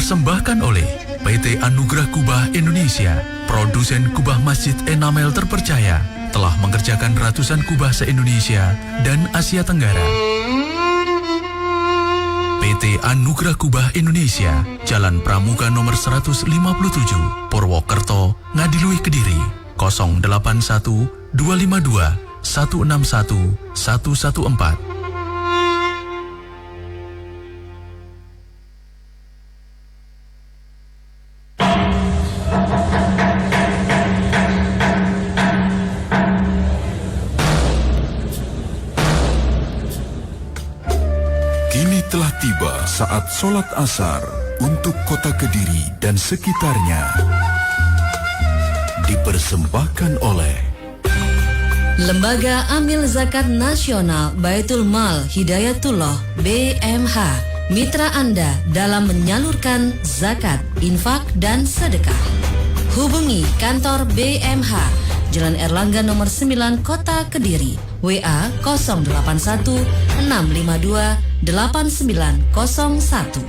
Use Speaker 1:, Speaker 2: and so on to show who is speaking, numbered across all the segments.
Speaker 1: Dipersembahkan oleh PT Anugerah Kubah Indonesia, produsen kubah masjid enamel terpercaya, telah mengerjakan ratusan kubah se-Indonesia dan Asia Tenggara. PT Anugerah Kubah Indonesia, Jalan Pramuka nomor 157, Purwokerto, Ngadiluih, Kediri, 081 252 161 114.
Speaker 2: Telah tiba saat sholat asar untuk kota Kediri dan sekitarnya. Dipersembahkan oleh
Speaker 3: Lembaga Amil Zakat Nasional Baitul Mal Hidayatullah BMH, mitra Anda dalam menyalurkan zakat, infak, dan sedekah. Hubungi kantor BMH, Jalan Erlangga nomor 9, Kota Kediri. WA 081 652 8901.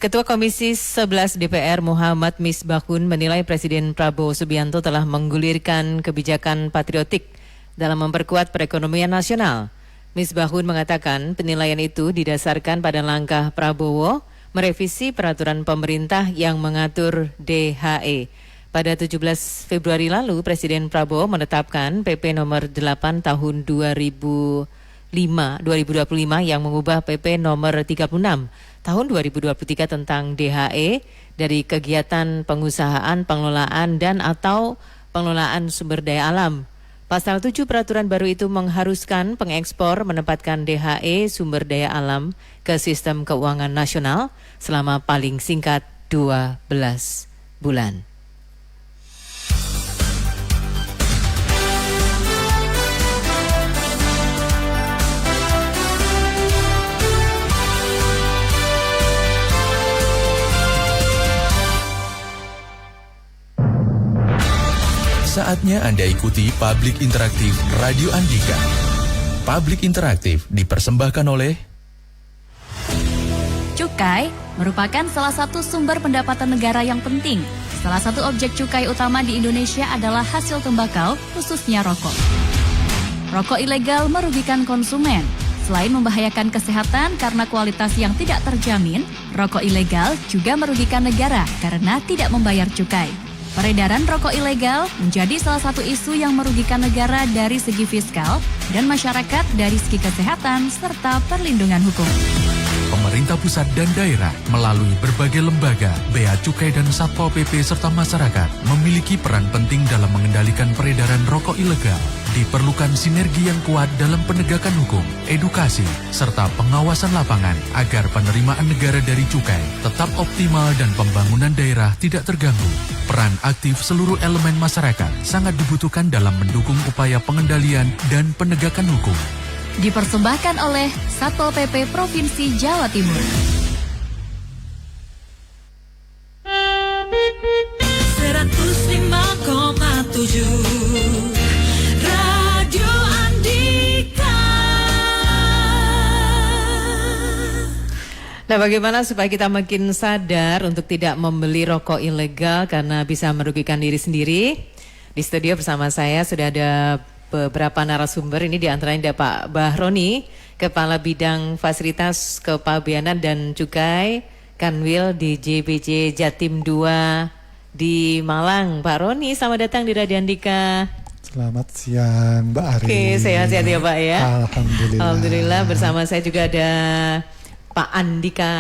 Speaker 4: Ketua Komisi 11 DPR Muhammad Misbahun menilai Presiden Prabowo Subianto telah menggulirkan kebijakan patriotik dalam memperkuat perekonomian nasional. Misbahun mengatakan penilaian itu didasarkan pada langkah Prabowo merevisi peraturan pemerintah yang mengatur DHE. Pada 17 Februari lalu, Presiden Prabowo menetapkan PP nomor 8 tahun 2025 yang mengubah PP nomor 36 tahun 2023 tentang DHE dari kegiatan pengusahaan, pengelolaan, dan atau pengelolaan sumber daya alam. Pasal 7 peraturan baru itu mengharuskan pengekspor menempatkan DHE sumber daya alam ke sistem keuangan nasional selama paling singkat 12 bulan.
Speaker 1: Saatnya Anda ikuti Publik Interaktif Radio Andika. Publik Interaktif dipersembahkan oleh
Speaker 5: Cukai merupakan salah satu sumber pendapatan negara yang penting. Salah satu objek cukai utama di Indonesia adalah hasil tembakau, khususnya rokok. Rokok ilegal merugikan konsumen. Selain membahayakan kesehatan karena kualitas yang tidak terjamin, rokok ilegal juga merugikan negara karena tidak membayar cukai. Peredaran rokok ilegal menjadi salah satu isu yang merugikan negara dari segi fiskal dan masyarakat dari segi kesehatan serta perlindungan hukum.
Speaker 1: pemerintah pusat dan daerah melalui berbagai lembaga, Bea Cukai dan Satpol PP serta masyarakat memiliki peran penting dalam mengendalikan peredaran rokok ilegal. Diperlukan sinergi yang kuat dalam penegakan hukum, edukasi, serta pengawasan lapangan agar penerimaan negara dari cukai tetap optimal dan pembangunan daerah tidak terganggu. Peran aktif seluruh elemen masyarakat sangat dibutuhkan dalam mendukung upaya pengendalian dan penegakan hukum.
Speaker 5: Dipersembahkan oleh Satpol PP Provinsi Jawa Timur.
Speaker 3: Radio Andika.
Speaker 4: Nah, bagaimana supaya kita makin sadar untuk tidak membeli rokok ilegal karena bisa merugikan diri sendiri? Di studio bersama saya sudah ada beberapa narasumber. Ini diantaranya ada Pak Bahroni, Kepala Bidang Fasilitas Kepabeanan dan Cukai Kanwil di JBC Jatim 2 di Malang. Pak Roni, selamat datang di Radio Andika.
Speaker 6: Selamat siang Mbak Ari.
Speaker 4: Oke, sehat-sehat ya Pak ya.
Speaker 6: Alhamdulillah.
Speaker 4: Alhamdulillah. Bersama saya juga ada Pak Andika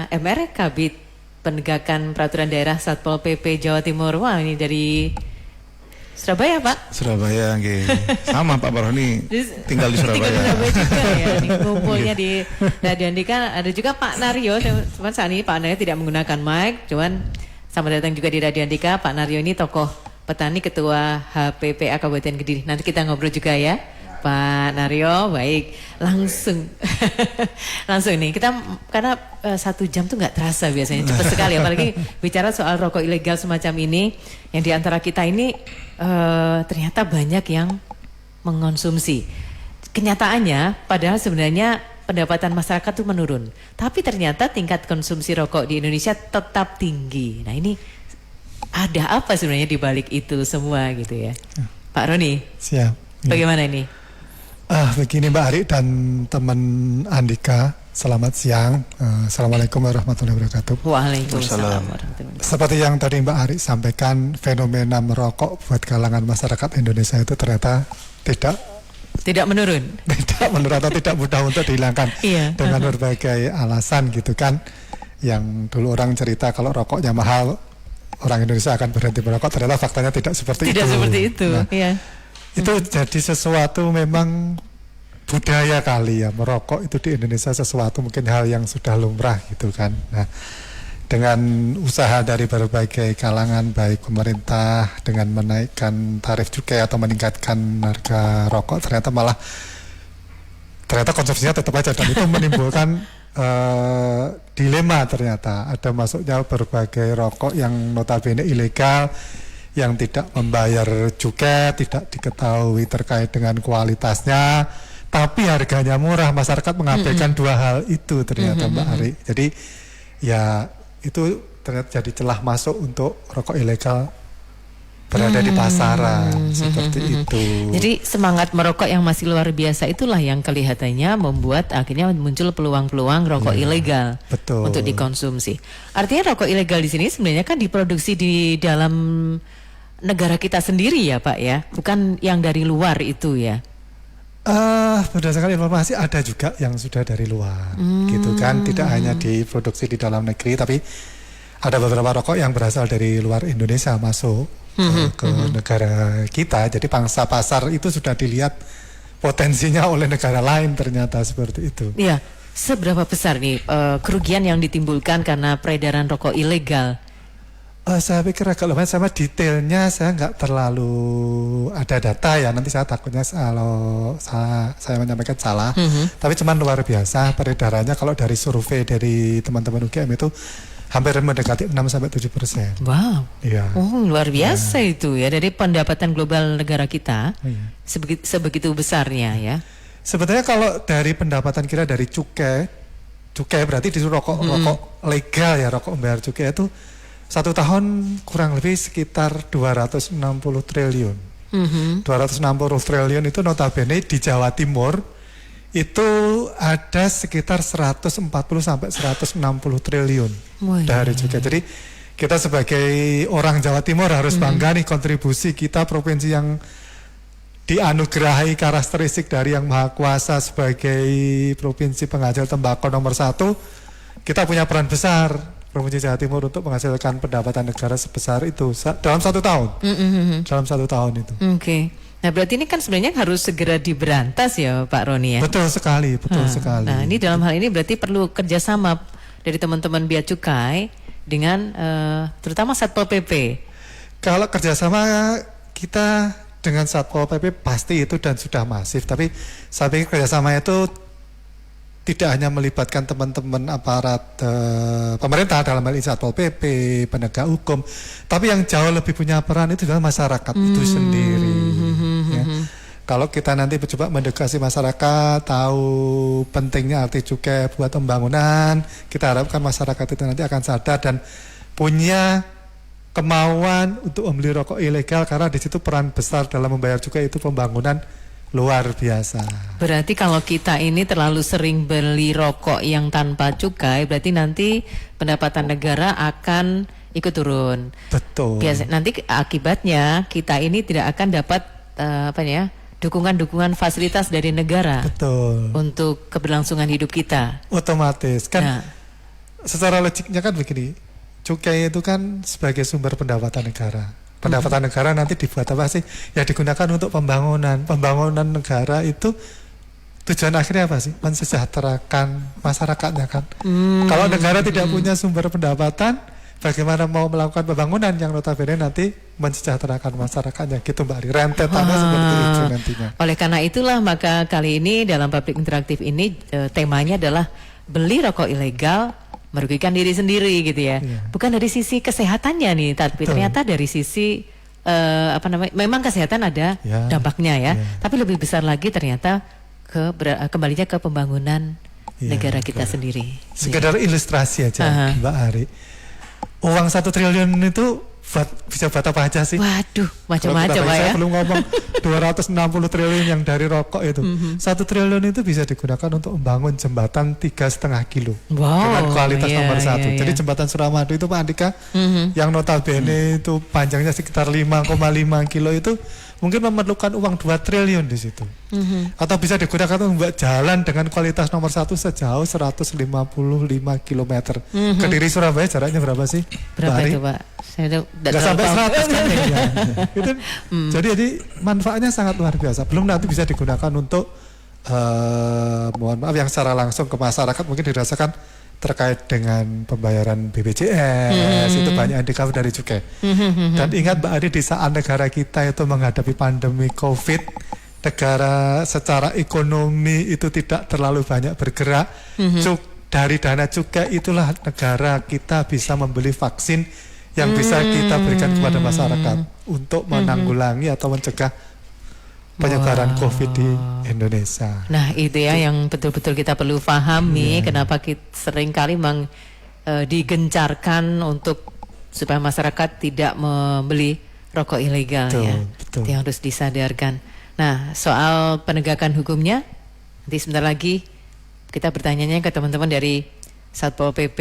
Speaker 4: MR, Kabid Penegakan Peraturan Daerah Satpol PP Jawa Timur. Wah, ini dari Surabaya, Pak?
Speaker 7: Surabaya, nggih. Sama Pak Baroni tinggal di
Speaker 4: Tinggal di
Speaker 7: Surabaya.
Speaker 4: Surabaya juga ya. Ini ngumpulnya di Radio Andika. Ada juga Pak Naryo, cuman saat ini Pak Naryo tidak menggunakan mic, cuman selamat datang juga di Radio Andika. Pak Naryo ini tokoh petani, ketua HPPA Kabupaten Kediri. Nanti kita ngobrol juga ya. Pak Naryo, baik, langsung langsung nih kita karena 1 jam tuh nggak terasa biasanya, cepat sekali, apalagi bicara soal rokok ilegal semacam ini yang diantara kita ini ternyata banyak yang mengonsumsi. Kenyataannya, padahal sebenarnya pendapatan masyarakat tuh menurun, tapi ternyata tingkat konsumsi rokok di Indonesia tetap tinggi. Nah ini ada apa sebenarnya di balik itu semua gitu ya, Pak Roni?
Speaker 6: Siap.
Speaker 4: Bagaimana ini?
Speaker 6: Begini Mbak Ari dan teman Andika, selamat siang. Assalamualaikum warahmatullahi wabarakatuh.
Speaker 4: Waalaikumsalam warahmatullahi wabarakatuh.
Speaker 6: Seperti yang tadi Mbak Ari sampaikan, fenomena merokok buat kalangan masyarakat Indonesia itu ternyata
Speaker 4: tidak menurun.
Speaker 6: Tidak menurun atau tidak mudah untuk dihilangkan.
Speaker 4: Iya.
Speaker 6: Dengan berbagai alasan gitu kan. Yang dulu orang cerita kalau rokoknya mahal, orang Indonesia akan berhenti merokok, ternyata faktanya tidak seperti itu.
Speaker 4: Tidak seperti itu.
Speaker 6: Nah,
Speaker 4: iya.
Speaker 6: itu jadi sesuatu memang budaya kali ya, merokok itu di Indonesia sesuatu mungkin hal yang sudah lumrah gitu kan. Nah, dengan usaha dari berbagai kalangan baik pemerintah dengan menaikkan tarif cukai atau meningkatkan harga rokok, ternyata konsumsinya tetap aja, dan itu menimbulkan dilema. Ternyata ada masuknya berbagai rokok yang notabene ilegal, yang tidak membayar cukai, tidak diketahui terkait dengan kualitasnya, tapi harganya murah. Masyarakat mengabaikan dua hal itu ternyata Mbak Ari. Jadi ya itu ternyata jadi celah masuk untuk rokok ilegal berada di pasaran seperti itu.
Speaker 4: Jadi semangat merokok yang masih luar biasa itulah yang kelihatannya membuat akhirnya muncul peluang-peluang rokok ilegal untuk dikonsumsi. Artinya rokok ilegal di sini sebenarnya kan diproduksi di dalam negara kita sendiri ya Pak ya, bukan yang dari luar itu ya?
Speaker 6: Berdasarkan informasi ada juga yang sudah dari luar, gitu kan, tidak hanya diproduksi di dalam negeri, tapi ada beberapa rokok yang berasal dari luar Indonesia masuk ke negara kita. Jadi pangsa pasar itu sudah dilihat potensinya oleh negara lain, ternyata seperti itu.
Speaker 4: Iya, seberapa besar nih kerugian yang ditimbulkan karena peredaran rokok ilegal?
Speaker 6: Saya pikir agak lumayan, sama detailnya saya nggak terlalu ada data ya, nanti saya takutnya kalau saya menyampaikan salah. Tapi cuman luar biasa peredarannya, kalau dari survei dari teman-teman UGM itu hampir mendekati 6-7%.
Speaker 4: Wow,
Speaker 6: iya.
Speaker 4: Luar biasa itu ya, dari pendapatan global negara kita sebegitu besarnya ya.
Speaker 6: Sebetulnya kalau dari pendapatan kita dari cukai berarti di rokok legal ya, rokok membayar cukai itu 1 tahun kurang lebih sekitar 260 triliun. 260 triliun itu notabene di Jawa Timur itu ada sekitar 140 sampai 160 triliun dari cukai. Jadi kita sebagai orang Jawa Timur harus bangga nih, kontribusi kita, provinsi yang dianugerahi karakteristik dari Yang Maha Kuasa sebagai provinsi penghasil tembakau nomor 1, kita punya peran besar Provinsi Jawa Timur untuk menghasilkan pendapatan negara sebesar itu dalam 1 tahun. Dalam 1 tahun itu.
Speaker 4: Oke. Nah berarti ini kan sebenarnya harus segera diberantas ya Pak Roni ya?
Speaker 6: Betul sekali, sekali.
Speaker 4: Nah ini dalam hal ini berarti perlu kerjasama dari teman-teman Bea Cukai dengan terutama Satpol PP.
Speaker 6: Kalau kerjasama kita dengan Satpol PP pasti itu dan sudah masif, tapi saya pikir kerjasama itu tidak hanya melibatkan teman-teman aparat pemerintah dalam hal ini Satpol PP, penegak hukum, tapi yang jauh lebih punya peran itu adalah masyarakat itu sendiri. Ya. Kalau kita nanti coba mendekati masyarakat, tahu pentingnya arti cukai buat pembangunan, kita harapkan masyarakat itu nanti akan sadar dan punya kemauan untuk membeli rokok ilegal, karena di situ peran besar dalam membayar cukai itu pembangunan luar biasa.
Speaker 4: Berarti kalau kita ini terlalu sering beli rokok yang tanpa cukai, berarti nanti pendapatan negara akan ikut turun.
Speaker 6: Betul.
Speaker 4: Nanti akibatnya kita ini tidak akan dapat dukungan-dukungan fasilitas dari negara.
Speaker 6: Betul.
Speaker 4: Untuk keberlangsungan hidup kita.
Speaker 6: Otomatis kan. Secara logiknya kan begini, cukai itu kan sebagai sumber pendapatan negara. Pendapatan negara nanti dibuat apa sih? Ya digunakan untuk pembangunan. Pembangunan negara itu tujuan akhirnya apa sih? Mensejahterakan masyarakatnya kan. Kalau negara tidak punya sumber pendapatan, bagaimana mau melakukan pembangunan yang notabene nanti mensejahterakan masyarakatnya gitu Mbak Ari. Rentetannya seperti itu nantinya.
Speaker 4: Oleh karena itulah maka kali ini dalam Publik Interaktif ini temanya adalah beli rokok ilegal merugikan diri sendiri gitu ya. Bukan dari sisi kesehatannya nih, tapi ternyata dari sisi memang kesehatan ada dampaknya ya. Tapi lebih besar lagi ternyata kembalinya ke pembangunan negara kita sendiri.
Speaker 6: Sekedar ilustrasi aja Mbak Ari. Uang 1 triliun itu bisa buat apa aja sih?
Speaker 4: Waduh, macam-macam Pak ya.
Speaker 6: Saya belum ngomong 260 triliun yang dari rokok itu. 1 triliun itu bisa digunakan untuk membangun jembatan 3,5 kilo dengan kualitas nomor 1. Jadi jembatan Suramadu itu Pak Andika yang notabene itu panjangnya sekitar 5,5 kilo itu mungkin memerlukan uang 2 triliun di situ. Atau bisa digunakan untuk membuat jalan dengan kualitas nomor 1 sejauh 155 km. Kediri Surabaya jaraknya berapa sih?
Speaker 4: Berapa itu Pak? Saya
Speaker 6: nggak sampai 100 kan ya. Itu, jadi manfaatnya sangat luar biasa. Belum nanti bisa digunakan untuk mohon maaf yang secara langsung ke masyarakat mungkin dirasakan terkait dengan pembayaran BPJS itu banyak yang di-cover dari cukai. Dan ingat Mbak Adi, di saat negara kita itu menghadapi pandemi COVID, negara secara ekonomi itu tidak terlalu banyak bergerak. Dari dana cukai itulah negara kita bisa membeli vaksin yang bisa kita berikan kepada masyarakat untuk menanggulangi atau mencegah penyebaran COVID di Indonesia.
Speaker 4: Nah itu ya yang betul-betul kita perlu pahami kenapa kita seringkali digencarkan untuk supaya masyarakat tidak membeli rokok ilegal ya. Betul. Itu yang harus disadarkan. Nah soal penegakan hukumnya nanti sebentar lagi kita bertanyanya ke teman-teman dari Satpol PP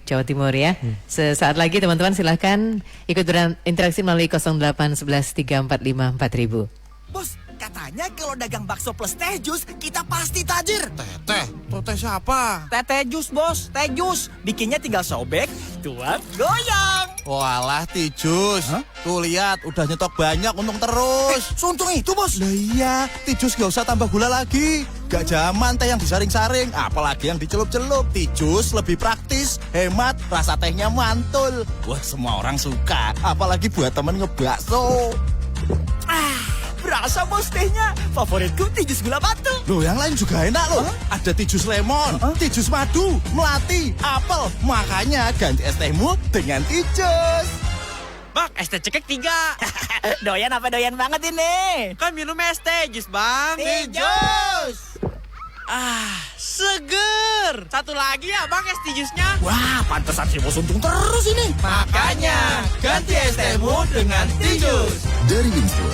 Speaker 4: Jawa Timur ya. Sesaat lagi teman-teman silahkan ikut berinteraksi melalui 0811 345 4000.
Speaker 8: Bos, katanya kalau dagang bakso plus teh jus, kita pasti tajir.
Speaker 7: Teh siapa?
Speaker 8: Teh jus bos, teh jus. Bikinnya tinggal sobek, tuang, goyang.
Speaker 7: Walah Tijus. Tuh lihat, udah nyetok banyak, untung terus.
Speaker 8: Suntung itu bos.
Speaker 7: Lah iya, Tijus gak usah tambah gula lagi. Gak zaman teh yang disaring-saring, apalagi yang dicelup-celup. Tijus lebih praktis, hemat, rasa tehnya mantul. Wah, semua orang suka, apalagi buat temen ngebakso.
Speaker 8: Berasa bos tehnya. Favoritku Tijus gula batu.
Speaker 7: Loh, yang lain juga enak loh. Ada Tijus lemon, Tijus madu, melati, apel. Makanya ganti es tehmu dengan Tijus.
Speaker 8: Bang, es teh cekek 3. Doyan apa doyan banget ini? Kan minum es teh jus bang. Tijus. Seger. Satu lagi ya bang es tijusnya. Wah, pantesan si bos untung terus ini. Makanya ganti es tehmu dengan Tijus.
Speaker 2: Dari Info.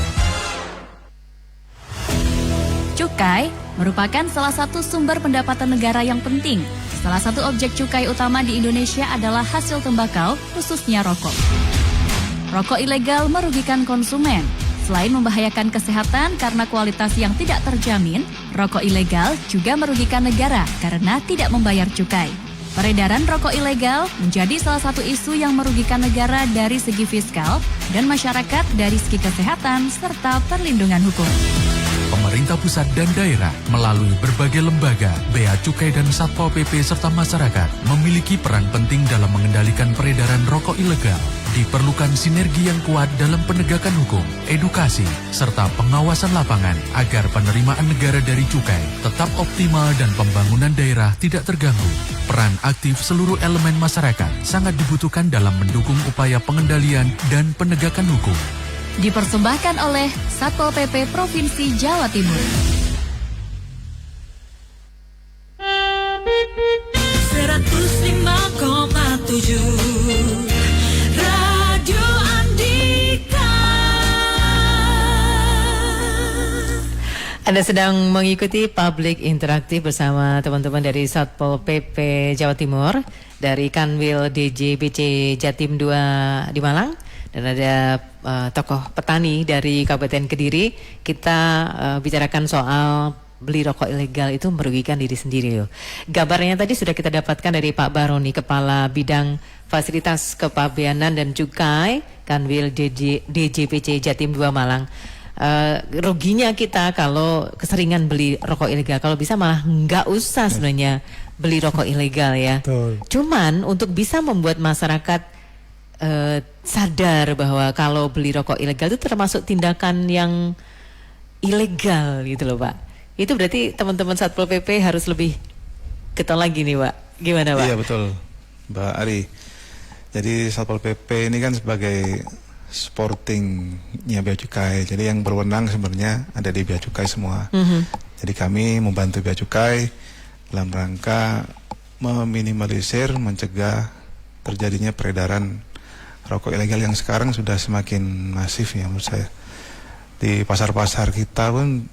Speaker 5: Cukai merupakan salah satu sumber pendapatan negara yang penting. Salah satu objek cukai utama di Indonesia adalah hasil tembakau, khususnya rokok. Rokok ilegal merugikan konsumen. Selain membahayakan kesehatan karena kualitas yang tidak terjamin, rokok ilegal juga merugikan negara karena tidak membayar cukai. Peredaran rokok ilegal menjadi salah satu isu yang merugikan negara dari segi fiskal dan masyarakat dari segi kesehatan serta perlindungan hukum.
Speaker 1: Pemerintah pusat dan daerah melalui berbagai lembaga, Bea Cukai dan Satpol PP serta masyarakat memiliki peran penting dalam mengendalikan peredaran rokok ilegal. Diperlukan sinergi yang kuat dalam penegakan hukum, edukasi, serta pengawasan lapangan agar penerimaan negara dari cukai tetap optimal dan pembangunan daerah tidak terganggu. Peran aktif seluruh elemen masyarakat sangat dibutuhkan dalam mendukung upaya pengendalian dan penegakan hukum.
Speaker 5: Dipersembahkan oleh Satpol PP Provinsi Jawa Timur.
Speaker 3: 105,7 Radio Andika.
Speaker 4: Anda sedang mengikuti Publik Interaktif bersama teman-teman dari Satpol PP Jawa Timur, dari Kanwil DJBC Jatim 2 di Malang, dan ada tokoh petani dari Kabupaten Kediri. Kita bicarakan soal beli rokok ilegal itu merugikan diri sendiri loh. Gambarnya tadi sudah kita dapatkan dari Pak Baroni, Kepala Bidang Fasilitas Kepabeanan dan Cukai Kanwil DJPC Jatim 2 Malang. Ruginya kita kalau keseringan beli rokok ilegal. Kalau bisa malah nggak usah sebenarnya beli rokok ilegal ya.
Speaker 6: Betul.
Speaker 4: Cuman untuk bisa membuat masyarakat sadar bahwa kalau beli rokok ilegal itu termasuk tindakan yang ilegal gitu loh Pak. Itu berarti teman-teman Satpol PP harus lebih getol lagi nih Pak. Gimana Pak?
Speaker 9: Iya betul Mbak Ari. Jadi Satpol PP ini kan sebagai supportingnya Bea Cukai. Jadi yang berwenang sebenarnya ada di Bea Cukai semua. Jadi kami membantu Bea Cukai dalam rangka meminimalisir, mencegah terjadinya peredaran rokok ilegal yang sekarang sudah semakin masif ya menurut saya. Di pasar-pasar kita pun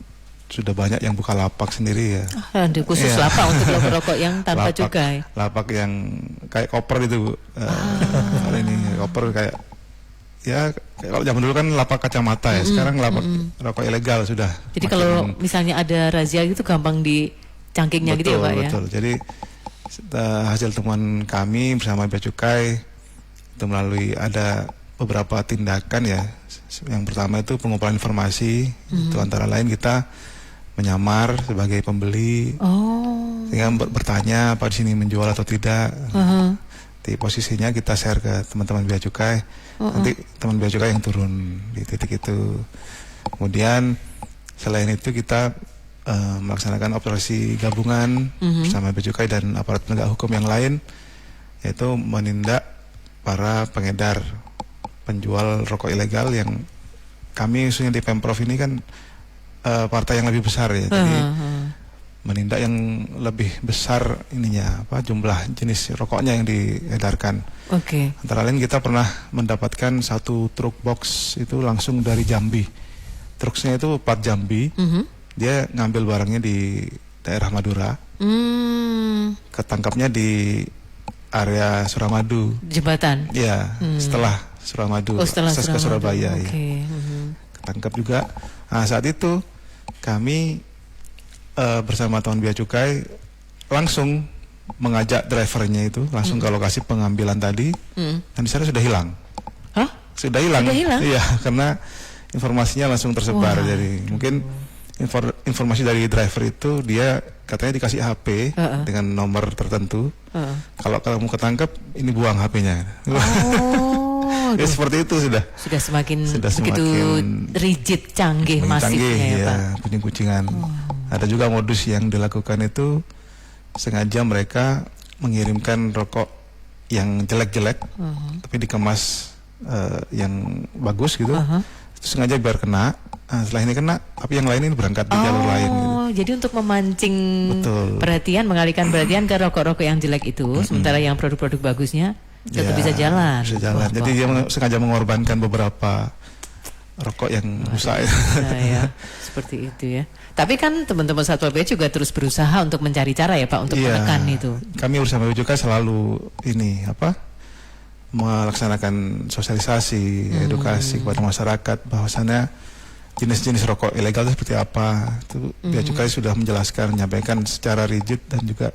Speaker 9: sudah banyak yang buka lapak sendiri ya.
Speaker 4: Khusus lapak untuk rokok yang tanpa cukai.
Speaker 9: Lapak yang kayak koper itu, kalau ini koper kayak ya kalau zaman dulu kan lapak kacamata ya, sekarang lapak rokok ilegal sudah.
Speaker 4: Jadi kalau misalnya ada razia itu gampang dicangkingnya gitu ya Pak ya.
Speaker 9: Betul. Jadi hasil temuan kami bersama Bea Cukai itu melalui ada beberapa tindakan ya. Yang pertama itu pengumpulan informasi, itu antara lain kita menyamar sebagai pembeli, sehingga bertanya apa di sini menjual atau tidak. Di posisinya kita share ke teman-teman Bea Cukai, nanti teman Bea Cukai yang turun di titik itu. Kemudian selain itu kita melaksanakan operasi gabungan bersama Bea Cukai dan aparat penegak hukum yang lain, yaitu menindak para pengedar penjual rokok ilegal yang kami khususnya di Pemprov ini kan partai yang lebih besar ya, jadi menindak yang lebih besar ininya jumlah jenis rokoknya yang diedarkan. Antara lain kita pernah mendapatkan satu truk box itu langsung dari Jambi. Truknya itu Plat Jambi. Dia ngambil barangnya di daerah Madura. Ketangkapnya di area Suramadu.
Speaker 4: Jembatan.
Speaker 9: Iya, setelah Suramadu, akses ke Surabaya ya. Ketangkap juga. Nah, saat itu kami bersama teman Bea Cukai langsung mengajak drivernya itu langsung ke lokasi pengambilan tadi, dan di sana sudah hilang. Sudah hilang? Iya, karena informasinya langsung tersebar. Jadi mungkin informasi dari driver itu dia katanya dikasih HP dengan nomor tertentu. Kalau kamu ketangkap, ini buang HP-nya. Ya seperti itu sudah semakin
Speaker 4: begitu rigid, canggih masifnya ya Pak.
Speaker 9: Kucing-kucingan. Ada juga modus yang dilakukan itu sengaja mereka mengirimkan rokok yang jelek-jelek, tapi dikemas yang bagus gitu. Itu sengaja biar kena. Nah, setelah ini kena, tapi yang lain ini berangkat di jalur lain gitu.
Speaker 4: Jadi untuk memancing perhatian, mengalihkan perhatian ke rokok-rokok yang jelek itu, sementara yang produk-produk bagusnya tetap bisa jalan.
Speaker 9: Bisa jalan. Jadi dia sengaja mengorbankan beberapa rokok yang rusak.
Speaker 4: Ya, seperti itu ya. Tapi kan teman-teman Satpol PP juga terus berusaha untuk mencari cara ya Pak untuk menekan itu.
Speaker 9: Kami bersama Bea Cukai selalu melaksanakan sosialisasi, edukasi kepada masyarakat bahwasannya jenis-jenis rokok ilegal itu seperti apa. Itu Bea Cukai sudah menjelaskan, menyampaikan secara rigid, dan juga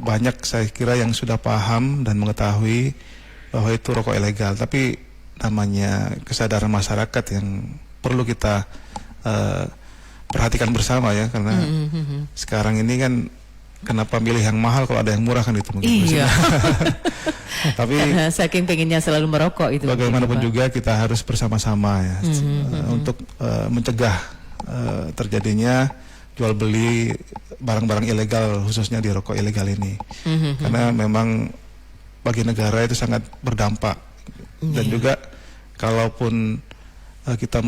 Speaker 9: banyak saya kira yang sudah paham dan mengetahui bahwa itu rokok ilegal. Tapi namanya kesadaran masyarakat yang perlu kita perhatikan bersama ya, karena sekarang ini kan kenapa milih yang mahal kalau ada yang murah kan itu mungkin.
Speaker 4: Iya.
Speaker 9: Tapi
Speaker 4: karena saking pengennya selalu merokok itu.
Speaker 9: Bagaimanapun juga kita harus bersama-sama ya untuk mencegah terjadinya jual beli barang-barang ilegal, khususnya di rokok ilegal ini. Karena memang bagi negara itu sangat berdampak. Dan juga kalaupun kita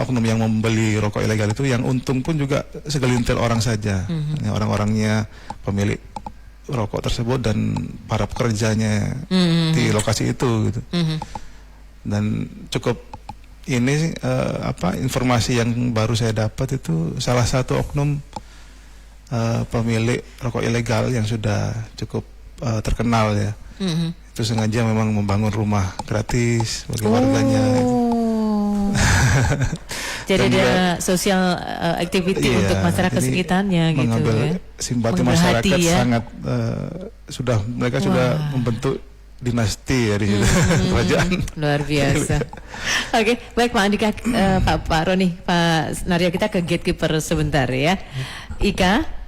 Speaker 9: oknum yang membeli rokok ilegal itu yang untung pun juga segelintir orang saja, orang-orangnya pemilik rokok tersebut dan para pekerjanya di lokasi itu gitu. Dan cukup ini informasi yang baru saya dapat itu salah satu oknum pemilik rokok ilegal yang sudah cukup terkenal ya, itu sengaja memang membangun rumah gratis bagi warganya.
Speaker 4: Jadi
Speaker 9: Dan
Speaker 4: ada sosial activity
Speaker 9: Iya,
Speaker 4: untuk masyarakat
Speaker 9: jadi
Speaker 4: sekitarnya gitu
Speaker 9: mengambil
Speaker 4: ya.
Speaker 9: simpati
Speaker 4: Mengambil
Speaker 9: masyarakat
Speaker 4: hati ya.
Speaker 9: sangat mereka sudah membentuk dinasti ya di situ kerajaan.
Speaker 4: Luar biasa. Oke, baik Pak Andika, Pak Roni, Pak Naryo, kita ke gatekeeper sebentar ya. Ika.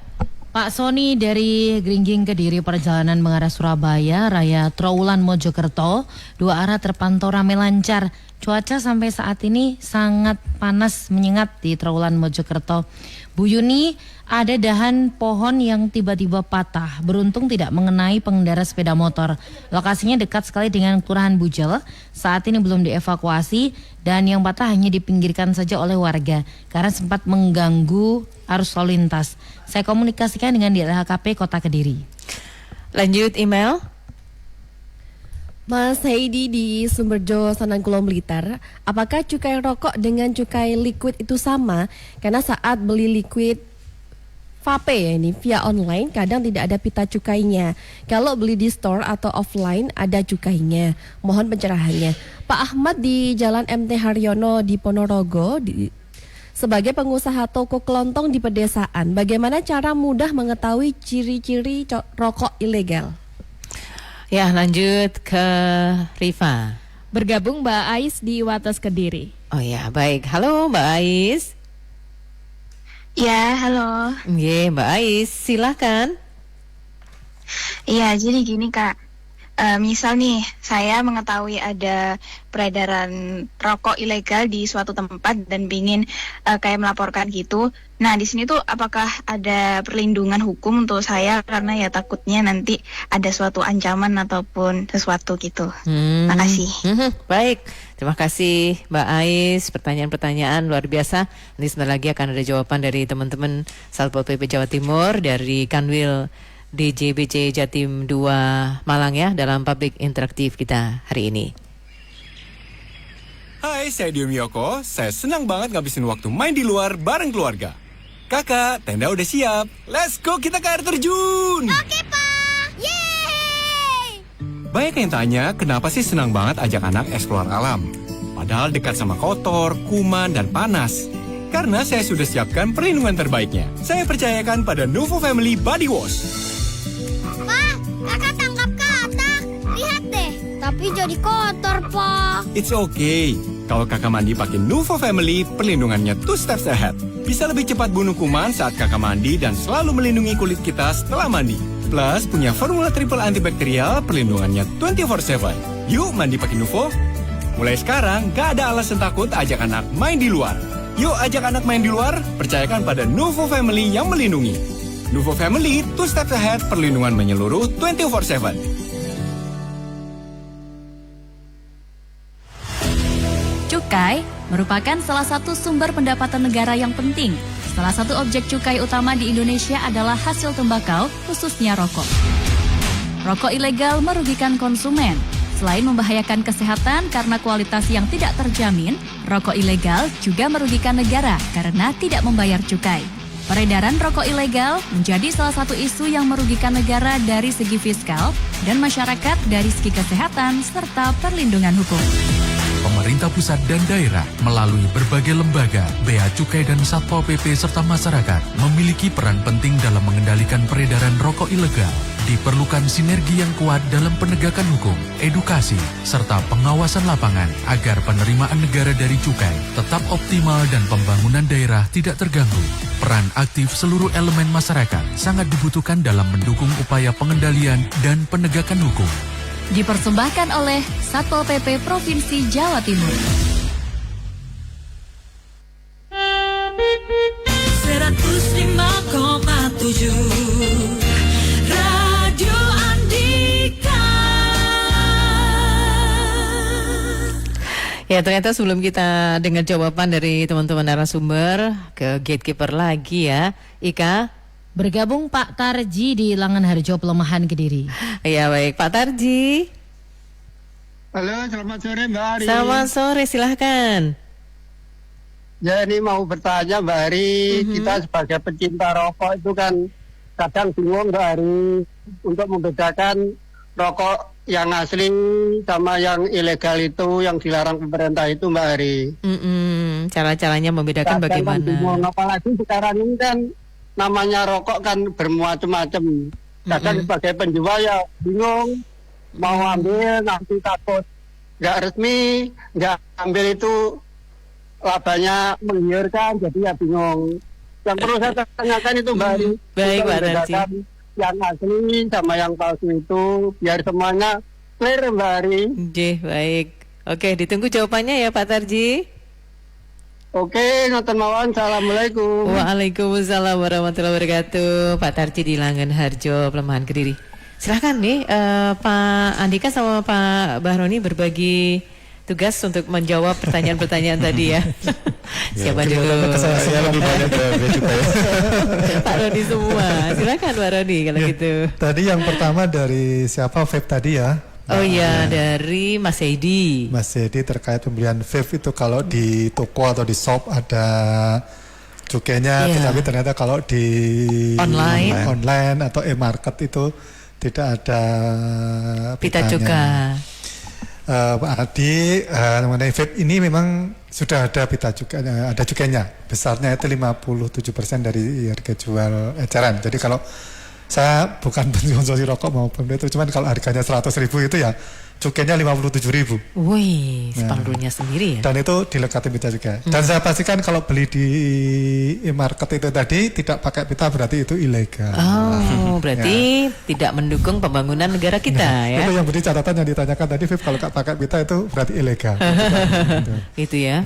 Speaker 10: Pak Sony dari Gringging Kediri perjalanan mengarah Surabaya Raya Trowulan Mojokerto, dua arah terpantau ramai lancar. Cuaca sampai saat ini sangat panas menyengat di Trowulan Mojokerto. Bu Yuni, ada dahan pohon yang tiba-tiba patah, beruntung tidak mengenai pengendara sepeda motor. Lokasinya dekat sekali dengan Kelurahan Bujel. Saat ini belum dievakuasi dan yang patah hanya dipinggirkan saja oleh warga karena sempat mengganggu arus lalu lintas. Saya komunikasikan dengan DLHKP Kota Kediri.
Speaker 4: Lanjut email.
Speaker 11: Mas Heidi di Sumberjo, Sanangkulon, Blitar, apakah cukai rokok dengan cukai liquid itu sama? Karena saat beli liquid vape ya ini via online kadang tidak ada pita cukainya. Kalau beli di store atau offline ada cukainya. Mohon pencerahannya. Pak Ahmad di Jalan MT Haryono di Ponorogo sebagai pengusaha toko kelontong di pedesaan, bagaimana cara mudah mengetahui ciri-ciri rokok ilegal?
Speaker 4: Ya, lanjut ke Riva.
Speaker 12: Bergabung Mbak Ais di Wates Kediri.
Speaker 4: Oh ya, baik. Halo Mbak Ais.
Speaker 13: Ya, halo.
Speaker 4: Iya, Mbak Ais, silakan.
Speaker 13: Iya, jadi gini Kak. Misal nih, saya mengetahui ada peredaran rokok ilegal di suatu tempat dan ingin kayak melaporkan gitu. Nah, di sini tuh apakah ada perlindungan hukum untuk saya karena ya takutnya nanti ada suatu ancaman ataupun sesuatu gitu. Makasih.
Speaker 4: Baik, terima kasih Mbak Ais. Pertanyaan-pertanyaan luar biasa. Nanti sebentar lagi akan ada jawaban dari teman-teman Satpol PP Jawa Timur dari Kanwil DJBC Jatim 2 Malang ya dalam public interaktif kita hari ini.
Speaker 14: Hai, saya Dio Miyoko. Saya senang banget ngabisin waktu main di luar bareng keluarga. Kakak, tenda udah siap. Let's go, kita ke air terjun.
Speaker 3: Oke, Pak. Yeay!
Speaker 14: Banyak yang tanya, kenapa sih senang banget ajak anak eksplor alam? Padahal dekat sama kotor, kuman, dan panas. Karena saya sudah siapkan perlindungan terbaiknya. Saya percayakan pada Nuvo Family Body Wash.
Speaker 3: Pak, kakak tangkap katak. Lihat deh, tapi jadi kotor, Pak.
Speaker 14: It's okay. Kalau kakak mandi pakai Nuvo Family, perlindungannya 2 steps ahead. Bisa lebih cepat bunuh kuman saat kakak mandi dan selalu melindungi kulit kita setelah mandi. Plus, punya formula triple antibakterial, perlindungannya 24/7. Yuk mandi pakai Nuvo. Mulai sekarang, gak ada alasan takut ajak anak main di luar. Yuk ajak anak main di luar, percayakan pada Nuvo Family yang melindungi. Nuvo Family, 2 steps ahead, perlindungan menyeluruh 24/7.
Speaker 5: Cukai merupakan salah satu sumber pendapatan negara yang penting. Salah satu objek cukai utama di Indonesia adalah hasil tembakau, khususnya rokok. Rokok ilegal merugikan konsumen. Selain membahayakan kesehatan karena kualitas yang tidak terjamin, rokok ilegal juga merugikan negara karena tidak membayar cukai. Peredaran rokok ilegal menjadi salah satu isu yang merugikan negara dari segi fiskal dan masyarakat dari segi kesehatan serta perlindungan hukum.
Speaker 1: Pemerintah pusat dan daerah melalui berbagai lembaga, Bea Cukai dan Satpol PP serta masyarakat memiliki peran penting dalam mengendalikan peredaran rokok ilegal. Diperlukan sinergi yang kuat dalam penegakan hukum, edukasi, serta pengawasan lapangan agar penerimaan negara dari cukai tetap optimal dan pembangunan daerah tidak terganggu. Peran aktif seluruh elemen masyarakat sangat dibutuhkan dalam mendukung upaya pengendalian dan penegakan hukum.
Speaker 5: Dipersembahkan oleh Satpol PP Provinsi Jawa Timur.
Speaker 3: 105,7 Radio Andika.
Speaker 4: Ya, ternyata sebelum kita dengar jawaban dari teman-teman narasumber, ke gatekeeper lagi ya, Ika.
Speaker 10: Bergabung Pak Tarji di Langenharjo, Pelemahan, Kediri.
Speaker 4: Ya baik, Pak Tarji.
Speaker 15: Halo, selamat sore Mbak Ari.
Speaker 4: Selamat sore, silahkan.
Speaker 15: Ya, ini mau bertanya Mbak Ari, kita sebagai pecinta rokok itu kan kadang bingung Mbak Ari untuk membedakan rokok yang asli sama yang ilegal itu yang dilarang pemerintah itu Mbak Ari.
Speaker 4: Cara-caranya membedakan bagaimana?
Speaker 15: Apalagi sekarang ini kan namanya rokok kan bermacam-macam. Kadang sebagai penjual ya bingung mau ambil nanti takut nggak resmi, nggak ambil itu labanya menggiurkan, jadi ya bingung. Yang perlu saya tanyakan itu Mbak Ari.
Speaker 4: Baik Pak Tarji.
Speaker 15: Yang asli sama yang palsu itu biar semuanya clear Mbak Ari.
Speaker 4: Baik. Oke, ditunggu jawabannya ya Pak Tarji.
Speaker 15: Oke, ngoten mawon. Assalamualaikum.
Speaker 4: Waalaikumsalam warahmatullahi wabarakatuh. Pak Tarji di Langenharjo, Pelemahan Kediri. Silahkan nih Pak Andika sama Pak Bahroni berbagi tugas untuk menjawab pertanyaan-pertanyaan tadi ya. Siapa dulu?
Speaker 9: Saya lebih banyak ke bea cukai.
Speaker 4: Pak Roni semua. Silakan Pak Roni kalau gitu.
Speaker 6: Tadi yang pertama dari siapa vape tadi ya?
Speaker 4: Oh iya, dari Mas Edi.
Speaker 6: Mas Edi terkait pembelian vape itu kalau di toko atau di shop ada cukainya, tetapi ternyata kalau di online atau e-market itu tidak ada
Speaker 4: pita cukai.
Speaker 6: Pak Adi, mengenai vape ini memang sudah ada pita cukai, ada cukainya. Besarnya itu 57% dari harga jual eceran. Jadi kalau saya bukan konsumsi rokok maupun itu, cuman kalau harganya 100.000 itu ya cukainya 57.000.
Speaker 4: Wih, separuhnya sendiri ya.
Speaker 6: Dan itu dilekati pita cukai. Dan saya pastikan kalau beli di e-market itu tadi tidak pakai pita berarti itu ilegal.
Speaker 4: Oh, berarti tidak mendukung pembangunan negara kita ya.
Speaker 6: Itu yang menjadi catatan yang ditanyakan tadi, Vip, kalau pakai pita itu berarti ilegal.
Speaker 4: Itu ya.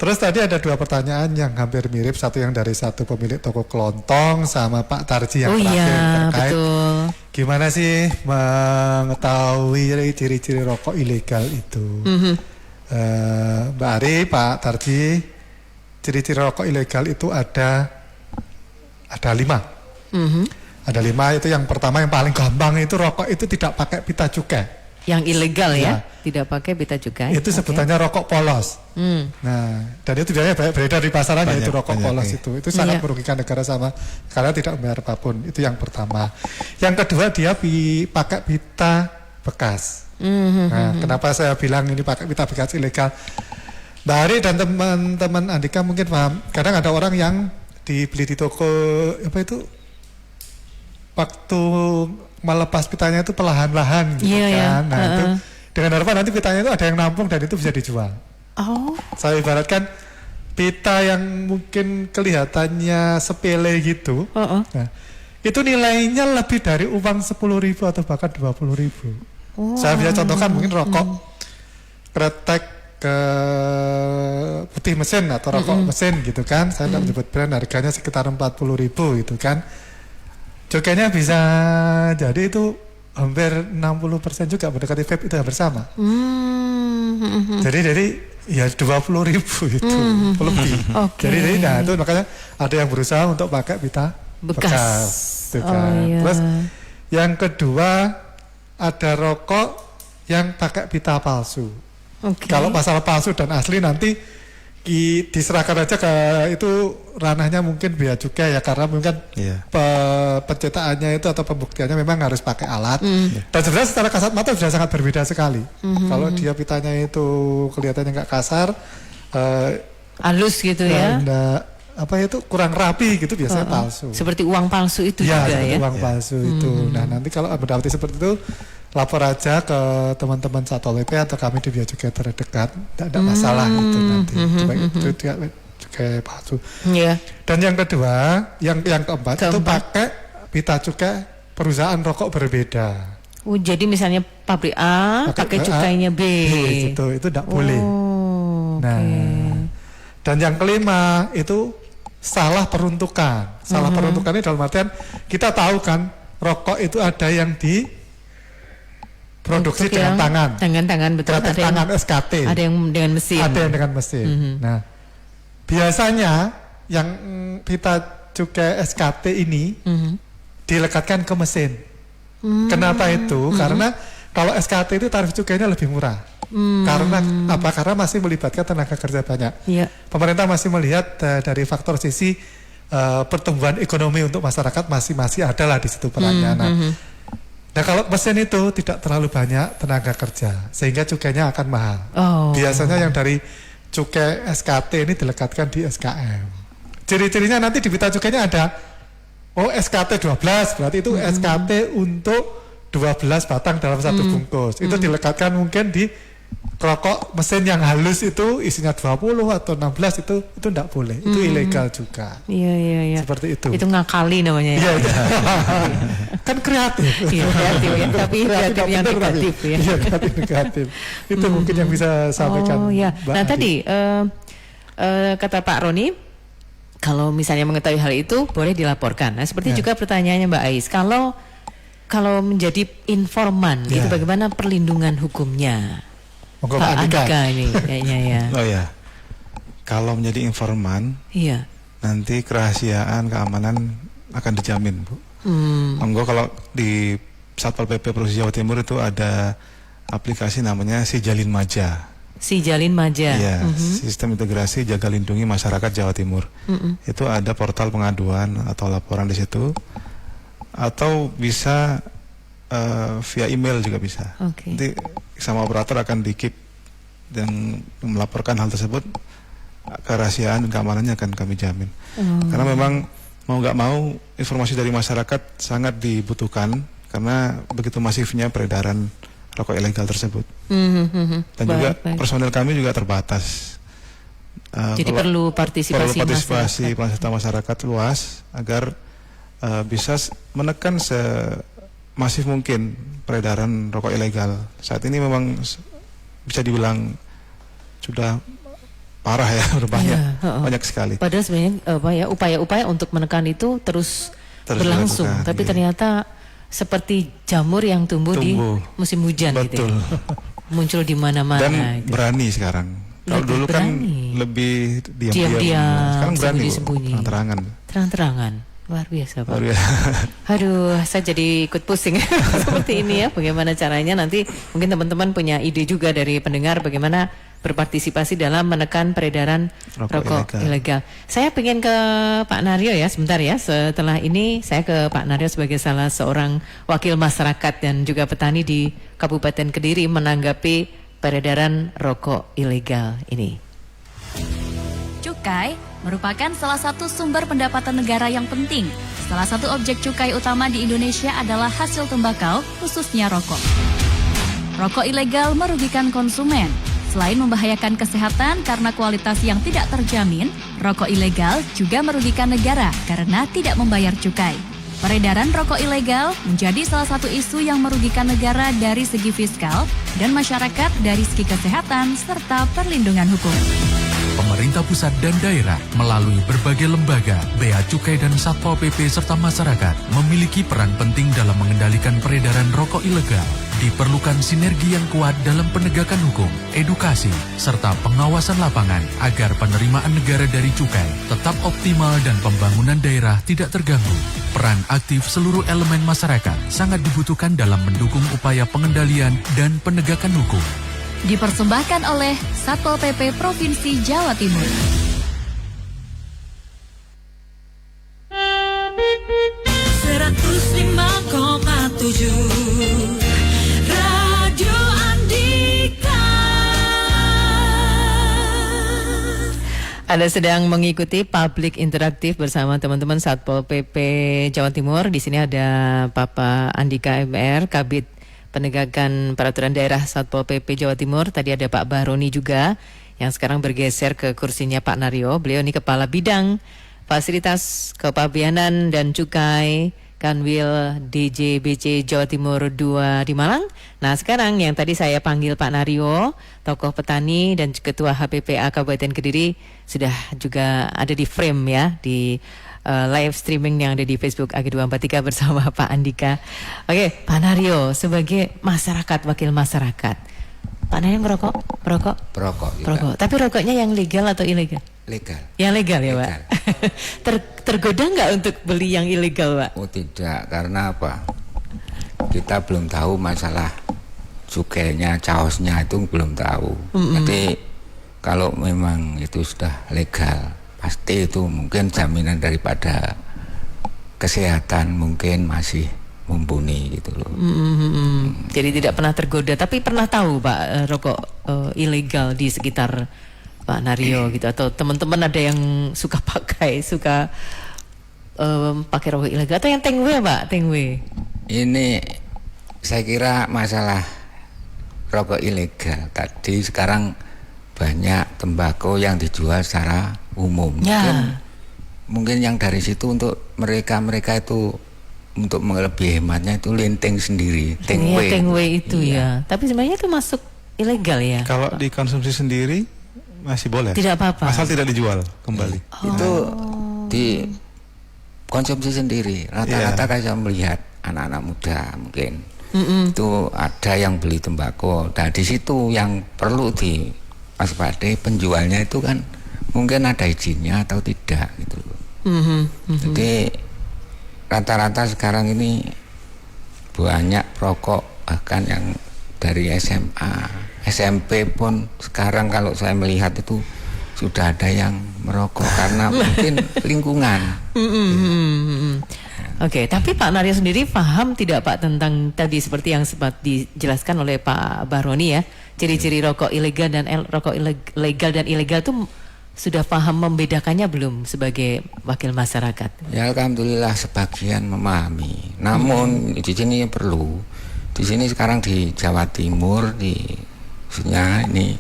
Speaker 6: Terus tadi ada dua pertanyaan yang hampir mirip, satu yang dari satu pemilik toko kelontong sama Pak Tarji yang terakhir terkait
Speaker 4: betul.
Speaker 6: Gimana sih mengetahui ciri-ciri rokok ilegal itu. Mbak Ari, Pak Tarji, ciri-ciri rokok ilegal itu ada 5. Ada 5, itu yang pertama yang paling gampang itu rokok itu tidak pakai pita cukai.
Speaker 4: Yang ilegal ya, tidak pakai pita cukai.
Speaker 6: Itu sebutannya rokok polos. Nah, dan itu biasanya beredar di pasaran yaitu rokok polos itu sangat merugikan negara sama karena tidak membayar apapun. Itu yang pertama. Yang kedua dia pakai pita bekas. Nah, kenapa saya bilang ini pakai pita bekas ilegal? Mbak Ari dan teman-teman Andika mungkin paham. Kadang ada orang yang dibeli di toko apa itu waktu melepas pitanya itu perlahan-lahan gitu kan. Nah, itu dengan harapan nanti pitanya itu ada yang nampung dan itu bisa dijual. Saya ibaratkan pita yang mungkin kelihatannya sepele gitu. Nah, itu nilainya lebih dari uang 10.000 atau bahkan 20.000. Saya bisa contohkan mungkin rokok kretek ke putih mesin atau rokok mesin gitu kan. Saya tidak menyebut brand, harganya sekitar 40.000 gitu kan. Cukainya bisa jadi itu hampir 60% juga mendekati vape itu hampir sama. Jadi ya 20.000 itu lebih. Jadi nah itu makanya ada yang berusaha untuk pakai pita bekas. Terus yang kedua ada rokok yang pakai pita palsu. Kalau masalah palsu dan asli nanti diserahkan aja ke itu ranahnya mungkin bea cukai ya, karena mungkin pencetakannya itu atau pembuktiannya memang harus pakai alat. Dan sebenarnya secara kasat mata sudah sangat berbeda sekali. Kalau dia pitanya itu kelihatannya nggak kasar,
Speaker 4: halus gitu ya.
Speaker 6: Apa itu kurang rapi gitu biasanya palsu.
Speaker 4: Seperti uang palsu itu juga ya.
Speaker 6: Uang palsu itu. Nah, nanti kalau mendapati seperti itu lapor aja ke teman-teman Satpol PP atau kami di bea cukai terdekat. Tidak ada masalah itu nanti. Itu cukai palsu. Dan yang kedua, yang keempat itu pakai pita cukai perusahaan rokok berbeda.
Speaker 4: Jadi misalnya pabrik A pakai cukainya B.
Speaker 6: Itu tidak boleh. Nah, dan yang kelima itu salah peruntukan. Salah peruntukan ini dalam artian kita tahu kan rokok itu ada yang diproduksi dengan tangan. Dengan tangan, betul. Ada tangan SKT. Ada yang dengan mesin. Ada yang dengan mesin. Nah, biasanya yang pita cukai SKT ini dilekatkan ke mesin. Kenapa itu? Karena kalau SKT itu tarif cukainya lebih murah. Karena apa? Karena masih melibatkan tenaga kerja banyak. Pemerintah masih melihat dari faktor sisi pertumbuhan ekonomi untuk masyarakat masih ada lah di situ perannya. Nah kalau mesin itu tidak terlalu banyak tenaga kerja sehingga cukainya akan mahal. Biasanya yang dari cukai SKT ini dilekatkan di SKM. Ciri-cirinya nanti di pita cukainya ada SKT 12, berarti itu SKT untuk 12 batang dalam satu bungkus. Itu dilekatkan mungkin di rokok mesin yang halus itu isinya 20 atau 16 itu enggak boleh. Itu ilegal juga.
Speaker 4: Iya.
Speaker 6: Seperti itu.
Speaker 4: Itu ngakali namanya ya.
Speaker 6: Iya. Kan kreatif.
Speaker 4: Iya, kreatif ya, tapi kreatif yang negatif ya.
Speaker 6: Iya, kreatif negatif. Itu mungkin yang bisa sampaikan.
Speaker 4: Iya.
Speaker 6: Mbak
Speaker 4: Nah,
Speaker 6: Adi.
Speaker 4: tadi kata Pak Roni, kalau misalnya mengetahui hal itu boleh dilaporkan. Nah, seperti juga pertanyaannya Mbak Ais, kalau menjadi informan itu bagaimana perlindungan hukumnya? Pak Andika ini kayaknya ya.
Speaker 9: Oh ya, kalau menjadi informan, nanti kerahasiaan keamanan akan dijamin, Bu. Monggo kalau di Satpol PP Provinsi Jawa Timur itu ada aplikasi namanya Sijalin Maja.
Speaker 4: Sijalin Maja.
Speaker 9: Iya, sistem integrasi jaga lindungi masyarakat Jawa Timur. Itu ada portal pengaduan atau laporan di situ, atau bisa via email juga bisa. Nanti sama operator akan di-keep dan melaporkan hal tersebut, kerahasiaan dan keamanannya akan kami jamin. Karena memang mau nggak mau informasi dari masyarakat sangat dibutuhkan karena begitu masifnya peredaran rokok ilegal tersebut. Dan juga personel kami juga terbatas.
Speaker 4: Jadi perlu partisipasi
Speaker 9: peserta masyarakat luas agar bisa menekan semasif mungkin peredaran rokok ilegal. Saat ini memang bisa dibilang sudah parah ya, banyak sekali.
Speaker 4: Padahal sebenarnya upaya-upaya untuk menekan itu terus berlangsung, tapi ternyata seperti jamur yang tumbuh di musim hujan gitu ya. Muncul di mana-mana.
Speaker 9: Dan berani sekarang. Kalau dulu kan lebih diam-diam, sekarang berani,
Speaker 4: terang-terangan. Luar biasa, Pak. Aduh, saya jadi ikut pusing seperti ini ya. Bagaimana caranya nanti mungkin teman-teman punya ide juga dari pendengar bagaimana berpartisipasi dalam menekan peredaran rokok ilegal. Saya pengen ke Pak Naryo ya, sebentar ya. Setelah ini saya ke Pak Naryo sebagai salah seorang wakil masyarakat dan juga petani di Kabupaten Kediri menanggapi peredaran rokok ilegal ini.
Speaker 5: Cukai merupakan salah satu sumber pendapatan negara yang penting. Salah satu objek cukai utama di Indonesia adalah hasil tembakau, khususnya rokok. Rokok ilegal merugikan konsumen. Selain membahayakan kesehatan karena kualitas yang tidak terjamin, rokok ilegal juga merugikan negara karena tidak membayar cukai. Peredaran rokok ilegal menjadi salah satu isu yang merugikan negara dari segi fiskal dan masyarakat dari segi kesehatan serta perlindungan hukum.
Speaker 1: Pemerintah pusat dan daerah melalui berbagai lembaga, Bea Cukai dan Satpol PP serta masyarakat memiliki peran penting dalam mengendalikan peredaran rokok ilegal. Diperlukan sinergi yang kuat dalam penegakan hukum, edukasi, serta pengawasan lapangan agar penerimaan negara dari cukai tetap optimal dan pembangunan daerah tidak terganggu. Peran aktif seluruh elemen masyarakat sangat dibutuhkan dalam mendukung upaya pengendalian dan penegakan hukum.
Speaker 5: Dipersembahkan oleh Satpol PP Provinsi Jawa Timur.
Speaker 16: Radio Andika.
Speaker 4: Anda sedang mengikuti public interaktif bersama teman-teman Satpol PP Jawa Timur. Di sini ada Bapak Andika MR, Kabid Penegakan Peraturan Daerah Satpol PP Jawa Timur. Tadi ada Pak Baroni juga yang sekarang bergeser ke kursinya Pak Naryo. Beliau ini Kepala Bidang Fasilitas Kepabeanan dan Cukai Kanwil DJBC Jawa Timur 2 di Malang. Nah sekarang yang tadi saya panggil Pak Naryo, tokoh petani dan Ketua HPPA Kabupaten Kediri, sudah juga ada di frame ya, di live streaming yang ada di Facebook AG243 bersama Pak Andika. Oke, Pak Naryo sebagai masyarakat, wakil masyarakat. Pak Naryo merokok? Perokok. Tapi rokoknya yang legal atau ilegal?
Speaker 17: Legal.
Speaker 4: Yang legal ya, Pak? Tergoda nggak untuk beli yang ilegal, Pak?
Speaker 17: Oh tidak, karena apa? Kita belum tahu masalah cukainya, caosnya itu belum tahu. Jadi kalau memang itu sudah legal, pasti itu mungkin jaminan daripada kesehatan mungkin masih mumpuni gitu loh.
Speaker 4: Jadi tidak pernah tergoda, tapi pernah tahu Pak rokok ilegal di sekitar Pak Naryo gitu, atau teman-teman ada yang suka pakai rokok ilegal atau yang tengwe Pak, tengwe?
Speaker 17: Ini saya kira masalah rokok ilegal tadi, sekarang banyak tembakau yang dijual secara umum. Mungkin yang dari situ untuk mereka itu untuk lebih hematnya itu linting sendiri,
Speaker 4: tengwe itu ya. Tapi sebenarnya itu masuk ilegal ya.
Speaker 9: Kalau dikonsumsi sendiri masih boleh.
Speaker 4: Tidak apa-apa.
Speaker 9: Asal tidak dijual kembali.
Speaker 17: Itu dikonsumsi sendiri. Rata-rata saya melihat anak-anak muda mungkin itu ada yang beli tembakau. Nah di situ yang perlu diwaspadai, penjualnya itu kan mungkin ada izinnya atau tidak gitu. Jadi rata-rata sekarang ini banyak rokok bahkan yang dari SMA, SMP pun sekarang kalau saya melihat itu sudah ada yang merokok karena mungkin lingkungan.
Speaker 4: Oke, tapi Pak Naryo sendiri paham tidak Pak tentang tadi seperti yang sempat dijelaskan oleh Pak Bahroni ya, ciri-ciri rokok ilegal dan rokok ilegal dan ilegal itu sudah paham membedakannya belum sebagai wakil masyarakat?
Speaker 17: Ya alhamdulillah sebagian memahami. Namun di sini perlu. Di sini sekarang di Jawa Timur khususnya ini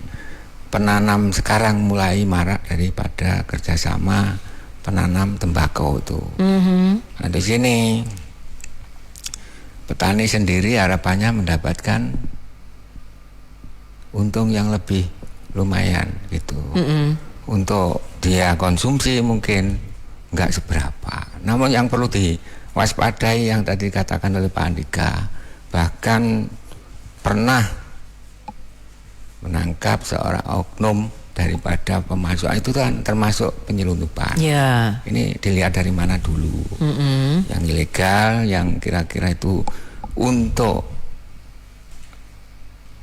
Speaker 17: penanam sekarang mulai marak daripada kerjasama penanam tembakau itu. Nah di sini petani sendiri harapannya mendapatkan untung yang lebih lumayan gitu. Untuk dia konsumsi mungkin nggak seberapa. Namun yang perlu diwaspadai yang tadi dikatakan oleh Pak Andika, bahkan pernah menangkap seorang oknum daripada pemasok itu kan termasuk penyelundupan. Ini dilihat dari mana dulu. Yang ilegal, yang kira-kira itu untuk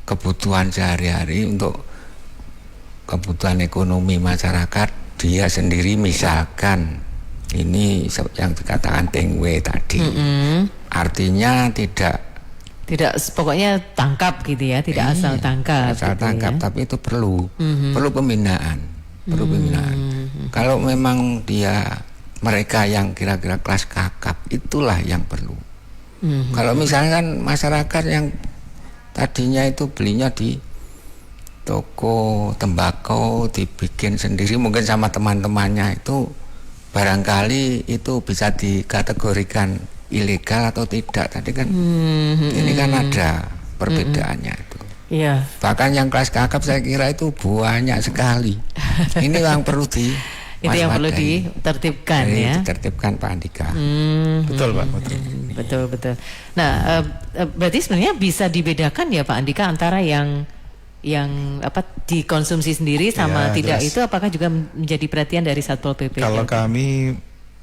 Speaker 17: kebutuhan sehari-hari, untuk kebutuhan ekonomi masyarakat dia sendiri, misalkan ini yang dikatakan tengwe tadi, artinya tidak
Speaker 4: pokoknya tangkap gitu ya, tidak asal tangkap.
Speaker 17: Asal
Speaker 4: gitu
Speaker 17: tangkap,
Speaker 4: ya.
Speaker 17: tapi itu perlu pembinaan, Kalau memang mereka yang kira-kira kelas kakap, itulah yang perlu. Kalau misalnya kan masyarakat yang tadinya itu belinya di toko tembakau dibikin sendiri mungkin sama teman-temannya, itu barangkali itu bisa dikategorikan ilegal atau tidak. Tadi kan ini kan ada perbedaannya itu. Bahkan yang kelas kakap saya kira itu banyak sekali. Ini yang perlu
Speaker 4: itu yang perlu ditertibkan ya.
Speaker 17: Ditertibkan Pak Andika.
Speaker 9: Betul Pak.
Speaker 4: Betul. Nah berarti sebenarnya bisa dibedakan ya Pak Andika antara yang dikonsumsi sendiri sama tidak, jelas. Itu apakah juga menjadi perhatian dari Satpol PP?
Speaker 9: Kalau kami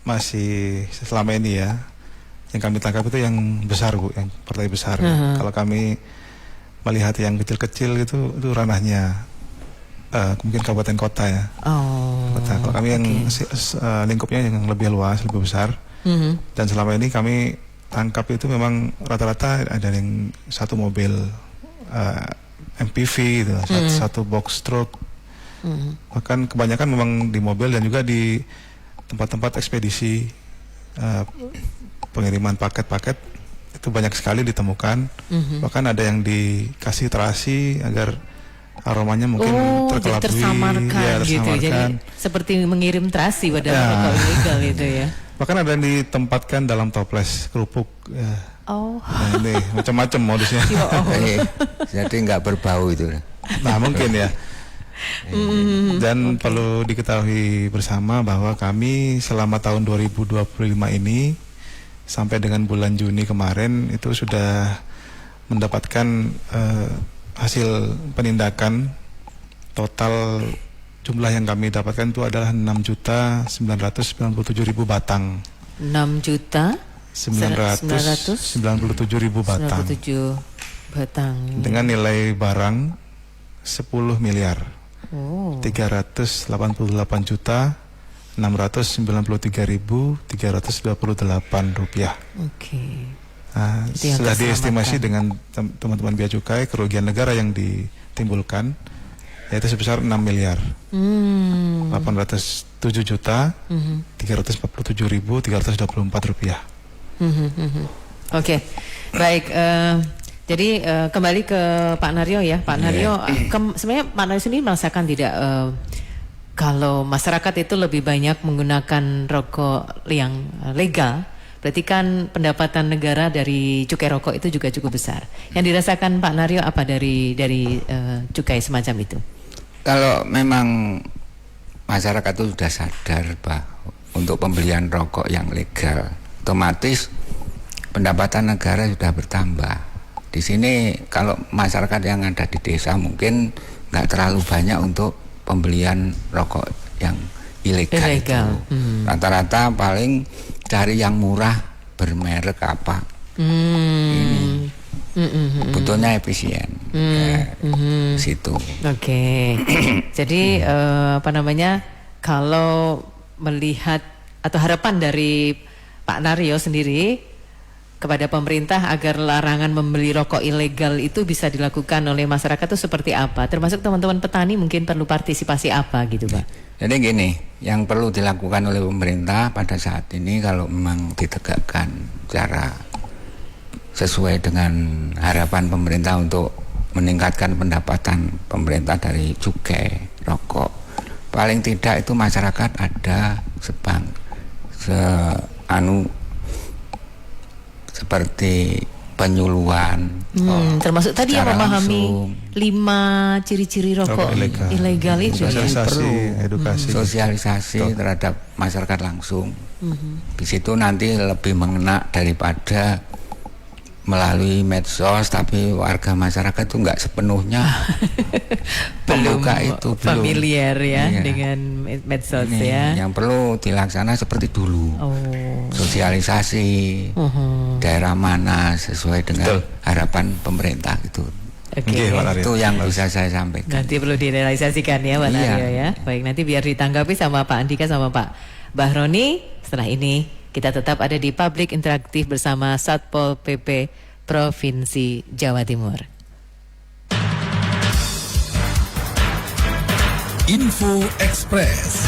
Speaker 9: masih selama ini ya, yang kami tangkap itu yang besar Bu, yang partai besar. Kalau kami melihat yang kecil-kecil itu ranahnya mungkin kabupaten kota ya. Kota. Kalau kami yang lingkupnya yang lebih luas, lebih besar. Dan selama ini kami tangkap itu memang rata-rata ada yang satu mobil MPV gitu, satu box truck. Bahkan kebanyakan memang di mobil dan juga di tempat-tempat ekspedisi pengiriman paket-paket itu banyak sekali ditemukan. Bahkan ada yang dikasih terasi agar aromanya mungkin
Speaker 4: tersamarkan gitu. Jadi seperti mengirim terasi pada rokok ilegal itu ya.
Speaker 9: Bahkan ada yang ditempatkan dalam toples kerupuk. Nah, ini macam-macam modusnya.
Speaker 17: Jadi nggak berbau itu.
Speaker 9: Nah mungkin ya. Dan perlu diketahui bersama bahwa kami selama tahun 2025 ini sampai dengan bulan Juni kemarin itu sudah mendapatkan hasil penindakan. Total jumlah yang kami dapatkan itu adalah 6.997.000 batang.
Speaker 4: 6.997.000 batang.
Speaker 9: Dengan nilai barang 10 miliar. 388.693.328 rupiah.
Speaker 4: Itu yang
Speaker 9: Sudah
Speaker 4: terselamatkan.
Speaker 9: diestimasi dengan teman-teman Bea Cukai kerugian negara yang ditimbulkan yaitu sebesar 6 miliar 807 juta 347.324 rupiah.
Speaker 4: Oke, baik. Jadi kembali ke Pak Naryo ya, Pak Naryo. Sebenarnya Pak Naryo sendiri merasakan tidak kalau masyarakat itu lebih banyak menggunakan rokok yang legal, berarti kan pendapatan negara dari cukai rokok itu juga cukup besar. Yang dirasakan Pak Naryo apa dari cukai semacam itu?
Speaker 17: Kalau memang masyarakat itu sudah sadar Pak untuk pembelian rokok yang legal, otomatis pendapatan negara sudah bertambah. Di sini kalau masyarakat yang ada di desa mungkin nggak terlalu banyak untuk pembelian rokok yang ilegal. Itu. Rata-rata paling cari yang murah bermerek apa. Ini butuhnya efisien. Situ.
Speaker 4: Oke. Jadi kalau melihat atau harapan dari Pak Naryo sendiri kepada pemerintah agar larangan membeli rokok ilegal itu bisa dilakukan oleh masyarakat itu seperti apa? Termasuk teman-teman petani mungkin perlu partisipasi apa gitu Pak?
Speaker 17: Jadi gini, yang perlu dilakukan oleh pemerintah pada saat ini kalau memang ditegakkan secara sesuai dengan harapan pemerintah untuk meningkatkan pendapatan pemerintah dari cukai rokok, paling tidak itu masyarakat ada seperti penyuluhan,
Speaker 4: termasuk tadi yang memahami 5 ciri-ciri rokok ilegal itu
Speaker 9: edukasi
Speaker 17: sosialisasi terhadap masyarakat langsung. Di situ nanti lebih mengena daripada melalui medsos, tapi warga masyarakat itu nggak sepenuhnya membuka itu, belum
Speaker 4: familiar ya dengan medsos
Speaker 17: ini,
Speaker 4: ya.
Speaker 17: Yang perlu dilaksana seperti dulu, sosialisasi daerah mana sesuai dengan harapan pemerintah gitu.
Speaker 4: Oke,
Speaker 17: itu yang bisa saya sampaikan.
Speaker 4: Nanti perlu direalisasikan ya Pak Naryo ya. Baik, nanti biar ditanggapi sama Pak Andika sama Pak Bahroni. Setelah ini kita tetap ada di Public Interaktif bersama Satpol PP Provinsi Jawa Timur.
Speaker 2: Info Express.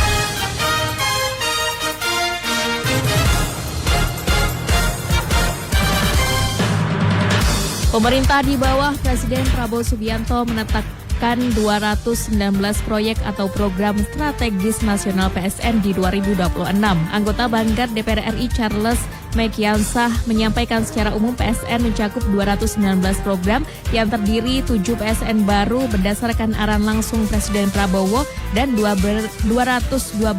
Speaker 12: Pemerintah di bawah Presiden Prabowo Subianto menetapkan 219 proyek atau program strategis nasional PSN di 2026. Anggota Banggar DPR RI Charles Mekiansah menyampaikan secara umum PSN mencakup 219 program yang terdiri 7 PSN baru berdasarkan arahan langsung Presiden Prabowo dan 212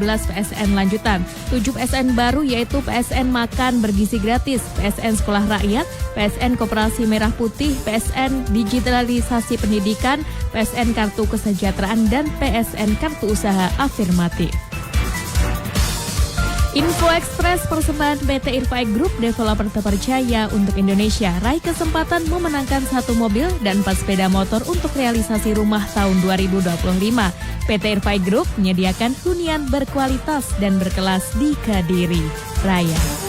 Speaker 12: PSN lanjutan. 7 PSN baru yaitu PSN Makan Bergizi Gratis, PSN Sekolah Rakyat, PSN Koperasi Merah Putih, PSN Digitalisasi Pendidikan, PSN Kartu Kesejahteraan, dan PSN Kartu Usaha Afirmatif. Info Express persembahan PT Irfai Group, developer terpercaya untuk Indonesia. Raih kesempatan memenangkan 1 mobil dan 4 sepeda motor untuk realisasi rumah tahun 2025. PT Irfai Group menyediakan hunian berkualitas dan berkelas di Kediri Raya.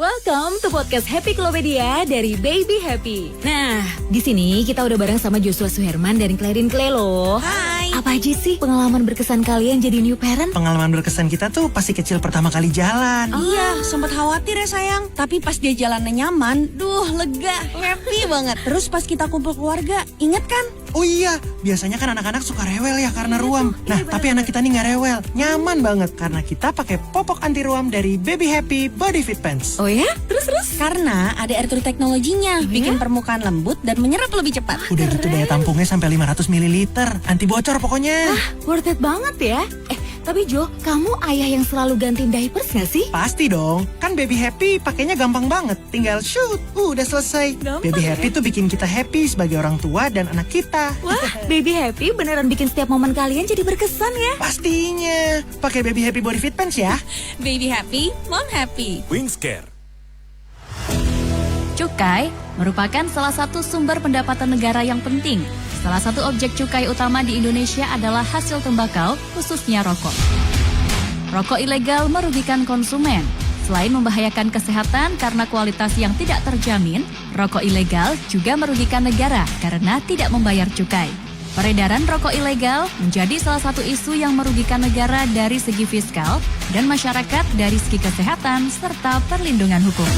Speaker 18: Welcome to podcast Happy Klopedia dari Baby Happy. Nah, di sini kita udah bareng sama Joshua Suherman dan Clarin Clay loh. Hai. Apa aja sih pengalaman berkesan kalian jadi new parent?
Speaker 19: Pengalaman berkesan kita tuh pasti kecil pertama kali jalan.
Speaker 20: Iya, sempat khawatir ya sayang. Tapi pas dia jalannya nyaman, lega, happy banget. Terus pas kita kumpul keluarga, inget kan?
Speaker 19: Oh iya, biasanya kan anak-anak suka rewel ya karena ruam. Nah, tapi anak kita nih nggak rewel, nyaman banget karena kita pakai popok anti ruam dari Baby Happy Body Fit Pants.
Speaker 20: Oh ya? Terus? Karena ada air true teknologinya, bikin permukaan lembut dan menyerap lebih cepat.
Speaker 19: Udah gitu daya tampungnya sampai 500 ml, anti bocor pokoknya.
Speaker 18: Worth it banget ya. Tapi Jo, kamu ayah yang selalu gantiin diapers gak sih?
Speaker 19: Pasti dong, kan Baby Happy pakainya gampang banget. Tinggal shoot, udah selesai. Baby Happy tuh bikin kita happy sebagai orang tua dan anak kita.
Speaker 18: Wah, Baby Happy beneran bikin setiap momen kalian jadi berkesan ya?
Speaker 19: Pastinya, pakai Baby Happy Body Fit Pants ya.
Speaker 20: Baby happy, mom happy.
Speaker 14: Wingscare.
Speaker 5: Cukai merupakan salah satu sumber pendapatan negara yang penting. Salah satu objek cukai utama di Indonesia adalah hasil tembakau, khususnya rokok. Rokok ilegal merugikan konsumen. Selain membahayakan kesehatan karena kualitas yang tidak terjamin, rokok ilegal juga merugikan negara karena tidak membayar cukai. Peredaran rokok ilegal menjadi salah satu isu yang merugikan negara dari segi fiskal dan masyarakat dari segi kesehatan serta perlindungan hukum.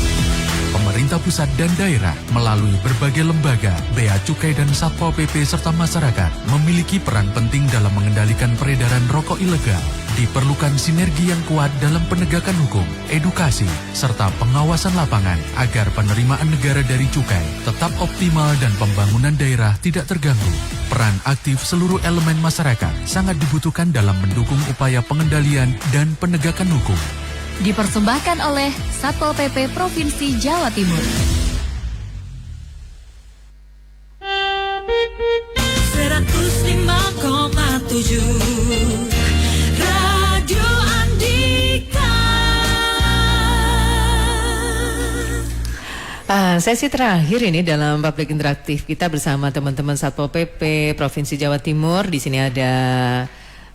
Speaker 1: Pemerintah pusat dan daerah melalui berbagai lembaga, Bea Cukai dan Satpol PP serta masyarakat memiliki peran penting dalam mengendalikan peredaran rokok ilegal. Diperlukan sinergi yang kuat dalam penegakan hukum, edukasi, serta pengawasan lapangan agar penerimaan negara dari cukai tetap optimal dan pembangunan daerah tidak terganggu. Peran aktif seluruh elemen masyarakat sangat dibutuhkan dalam mendukung upaya pengendalian dan penegakan hukum.
Speaker 5: Dipersembahkan oleh Satpol PP Provinsi Jawa Timur.
Speaker 16: 105,7 Radio Andika.
Speaker 4: Sesi terakhir ini dalam public interaktif kita bersama teman-teman Satpol PP Provinsi Jawa Timur. Di sini ada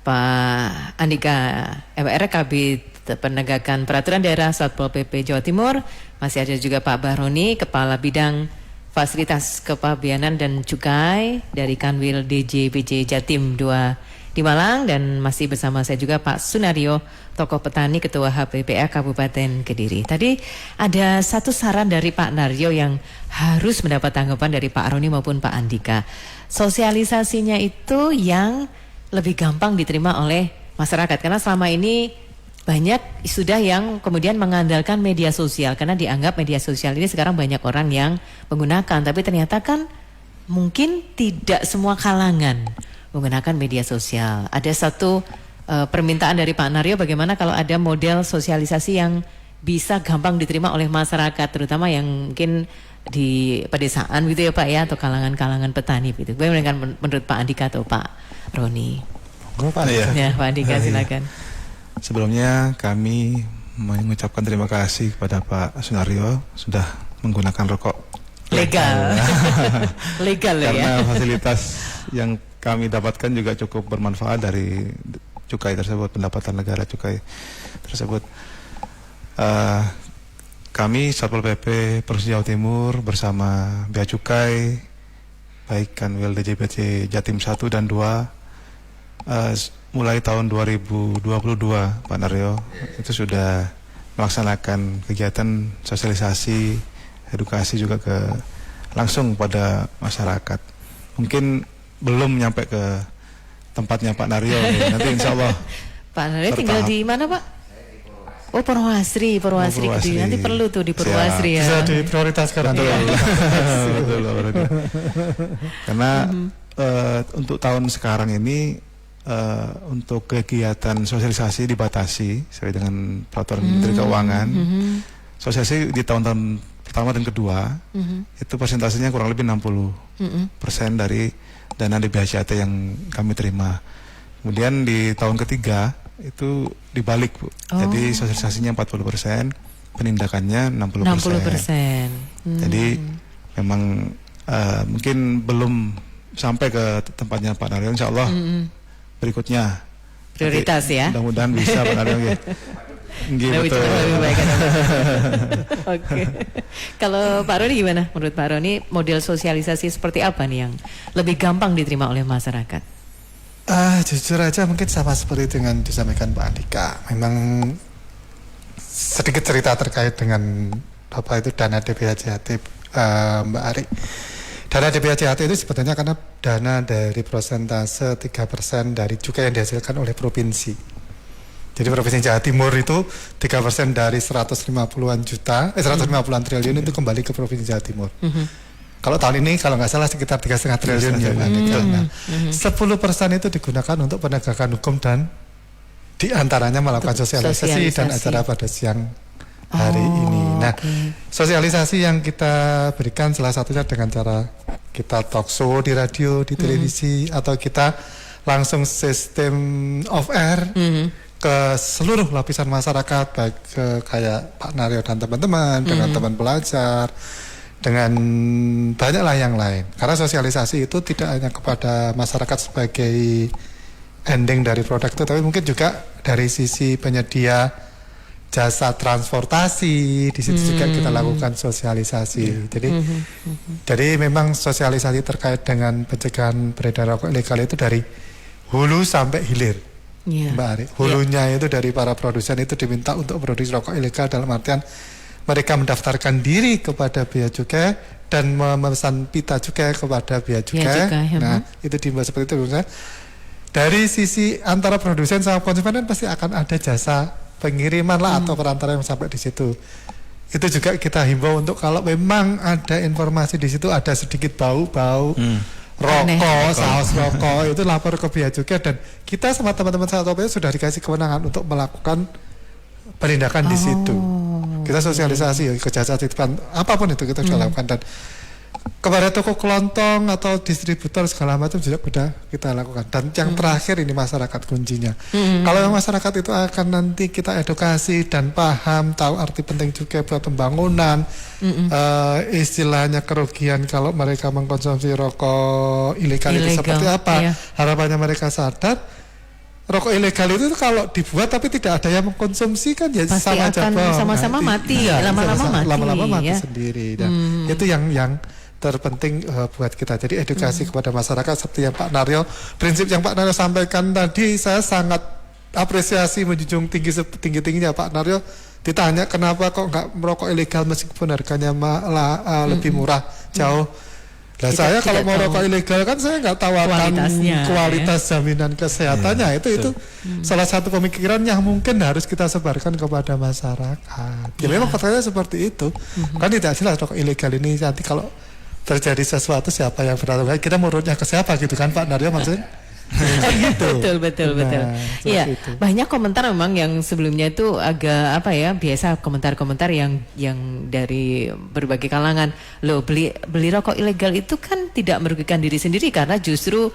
Speaker 4: Pak Andika MR Kabid Penegakan Peraturan Daerah Satpol PP Jawa Timur. Masih ada juga Pak Bahroni, Kepala Bidang Fasilitas Kepabeanan dan Cukai dari Kanwil DJBJ Jatim 2 di Malang. Dan masih bersama saya juga Pak Sunario, tokoh petani, Ketua HPPA Kabupaten Kediri. Tadi ada satu saran dari Pak Naryo yang harus mendapat tanggapan dari Pak Roni maupun Pak Andika. Sosialisasinya itu yang lebih gampang diterima oleh masyarakat, karena selama ini banyak sudah yang kemudian mengandalkan media sosial karena dianggap media sosial ini sekarang banyak orang yang menggunakan, tapi ternyata kan mungkin tidak semua kalangan menggunakan media sosial. Ada satu permintaan dari Pak Naryo, bagaimana kalau ada model sosialisasi yang bisa gampang diterima oleh masyarakat, terutama yang mungkin di pedesaan gitu ya Pak ya, atau kalangan-kalangan petani gitu. Bagaimana menurut Pak Andika atau Pak Roni? Ya, Pak Andika silakan.
Speaker 9: Sebelumnya kami mengucapkan terima kasih kepada Pak Sunario sudah menggunakan rokok
Speaker 4: legal. Legal ya.
Speaker 9: Karena fasilitas yang kami dapatkan juga cukup bermanfaat dari cukai tersebut, pendapatan negara cukai tersebut. Kami Satpol PP Provinsi Jawa Timur bersama Bea Cukai, baik Kanwil DJBJ Jatim 1 dan 2, mulai tahun 2022 Pak Naryo itu sudah melaksanakan kegiatan sosialisasi, edukasi juga langsung pada masyarakat. Mungkin belum nyampe ke tempatnya Pak Naryo, nanti insya Allah.
Speaker 4: Pak Naryo tinggal di mana Pak? Oh Purwasri Kediri. Nanti perlu tuh di Purwasri ya.
Speaker 6: Bisa diprioritaskan.
Speaker 9: Betul. Karena untuk tahun sekarang ini untuk kegiatan sosialisasi dibatasi sesuai dengan peraturan Menteri Keuangan. Sosialisasi di tahun-tahun pertama dan kedua itu persentasenya kurang lebih 60% dari dana DBHCAT yang kami terima. Kemudian di tahun ketiga itu dibalik Bu. Jadi sosialisasinya 40%, penindakannya 60%. Jadi memang mungkin belum sampai ke tempatnya Pak Naryo, insya Allah berikutnya
Speaker 4: prioritas ya.
Speaker 9: Mudah-mudahan bisa Pak Naryo. Betul.
Speaker 4: Oke. Kalau Pak Roni gimana? Menurut Pak Roni model sosialisasi seperti apa nih yang lebih gampang diterima oleh masyarakat?
Speaker 6: Jujur aja mungkin sama seperti dengan disampaikan Pak Andika. Memang sedikit cerita terkait dengan apa itu dana DBHCAT, Mbak Ari. Dana DBHCAT itu sebetulnya karena dana dari persentase 3% dari cukai yang dihasilkan oleh provinsi. Jadi Provinsi Jawa Timur itu 3% dari 150-an triliun itu kembali ke Provinsi Jawa Timur. Kalau tahun ini kalau nggak salah sekitar 3,5 triliun ya. 10% itu digunakan untuk penegakan hukum dan Di antaranya melakukan sosialisasi dan acara pada siang hari ini. Nah, sosialisasi yang kita berikan salah satunya dengan cara kita talk show di radio, di televisi, atau kita langsung sistem off air ke seluruh lapisan masyarakat, baik ke kayak Pak Naryo dan teman-teman, dengan teman belajar, dengan banyaklah yang lain. Karena sosialisasi itu tidak hanya kepada masyarakat sebagai ending dari produk itu, tapi mungkin juga dari sisi penyedia jasa transportasi, di situ juga kita lakukan sosialisasi. Jadi memang sosialisasi terkait dengan pencegahan beredar rokok ilegal itu dari hulu sampai hilir, Mbak Ari. Hulunya itu dari para produsen itu diminta untuk produksi rokok ilegal, dalam artian mereka mendaftarkan diri kepada Bea Cukai dan memesan pita cukai kepada Bea Cukai. Nah, itu dibuat seperti itu. Dari sisi antara produsen sama konsumen pasti akan ada jasa pengiriman lah atau perantara yang sampai di situ. Itu juga kita himbau untuk kalau memang ada informasi di situ ada sedikit bau-bau rokok, saus rokok, itu lapor ke Bea Cukai, dan kita sama teman-teman Satpol PP sudah dikasih kewenangan untuk melakukan penindakan di situ. Kita sosialisasi ke jasa titipan apapun itu kita sudah lakukan, dan kepada toko kelontong atau distributor segala macam juga sudah kita lakukan. Dan yang terakhir ini masyarakat kuncinya. Kalau yang masyarakat itu akan nanti kita edukasi dan paham, tahu arti penting cukai buat pembangunan, istilahnya kerugian kalau mereka mengkonsumsi rokok ilegal itu seperti apa. Harapannya mereka sadar rokok ilegal itu kalau dibuat tapi tidak ada yang mengkonsumsi kan ya pasti sama aja
Speaker 4: sama-sama mati,
Speaker 6: lama-lama mati sendiri. Dan itu yang terpenting buat kita. Jadi edukasi kepada masyarakat seperti yang Pak Naryo, prinsip yang Pak Naryo sampaikan tadi, saya sangat apresiasi, menjunjung tinggi setinggi-tingginya Pak Naryo. Ditanya kenapa kok nggak merokok ilegal meskipun harganya lebih murah jauh. Nah, saya kalau mau rokok ilegal kan saya nggak tawarkan kualitas jaminan kesehatannya. Itu salah satu pemikiran yang mungkin harus kita sebarkan kepada masyarakat. Ya memang faktanya seperti itu. Kan tidak jelas rokok ilegal ini nanti kalau terjadi sesuatu siapa yang bertanggung, kita menurutnya ke siapa gitu kan Pak Naryo maksudnya. Kan gitu.
Speaker 4: Betul. Iya, banyak komentar memang yang sebelumnya itu agak biasa komentar-komentar yang dari berbagai kalangan. Loh, beli rokok ilegal itu kan tidak merugikan diri sendiri karena justru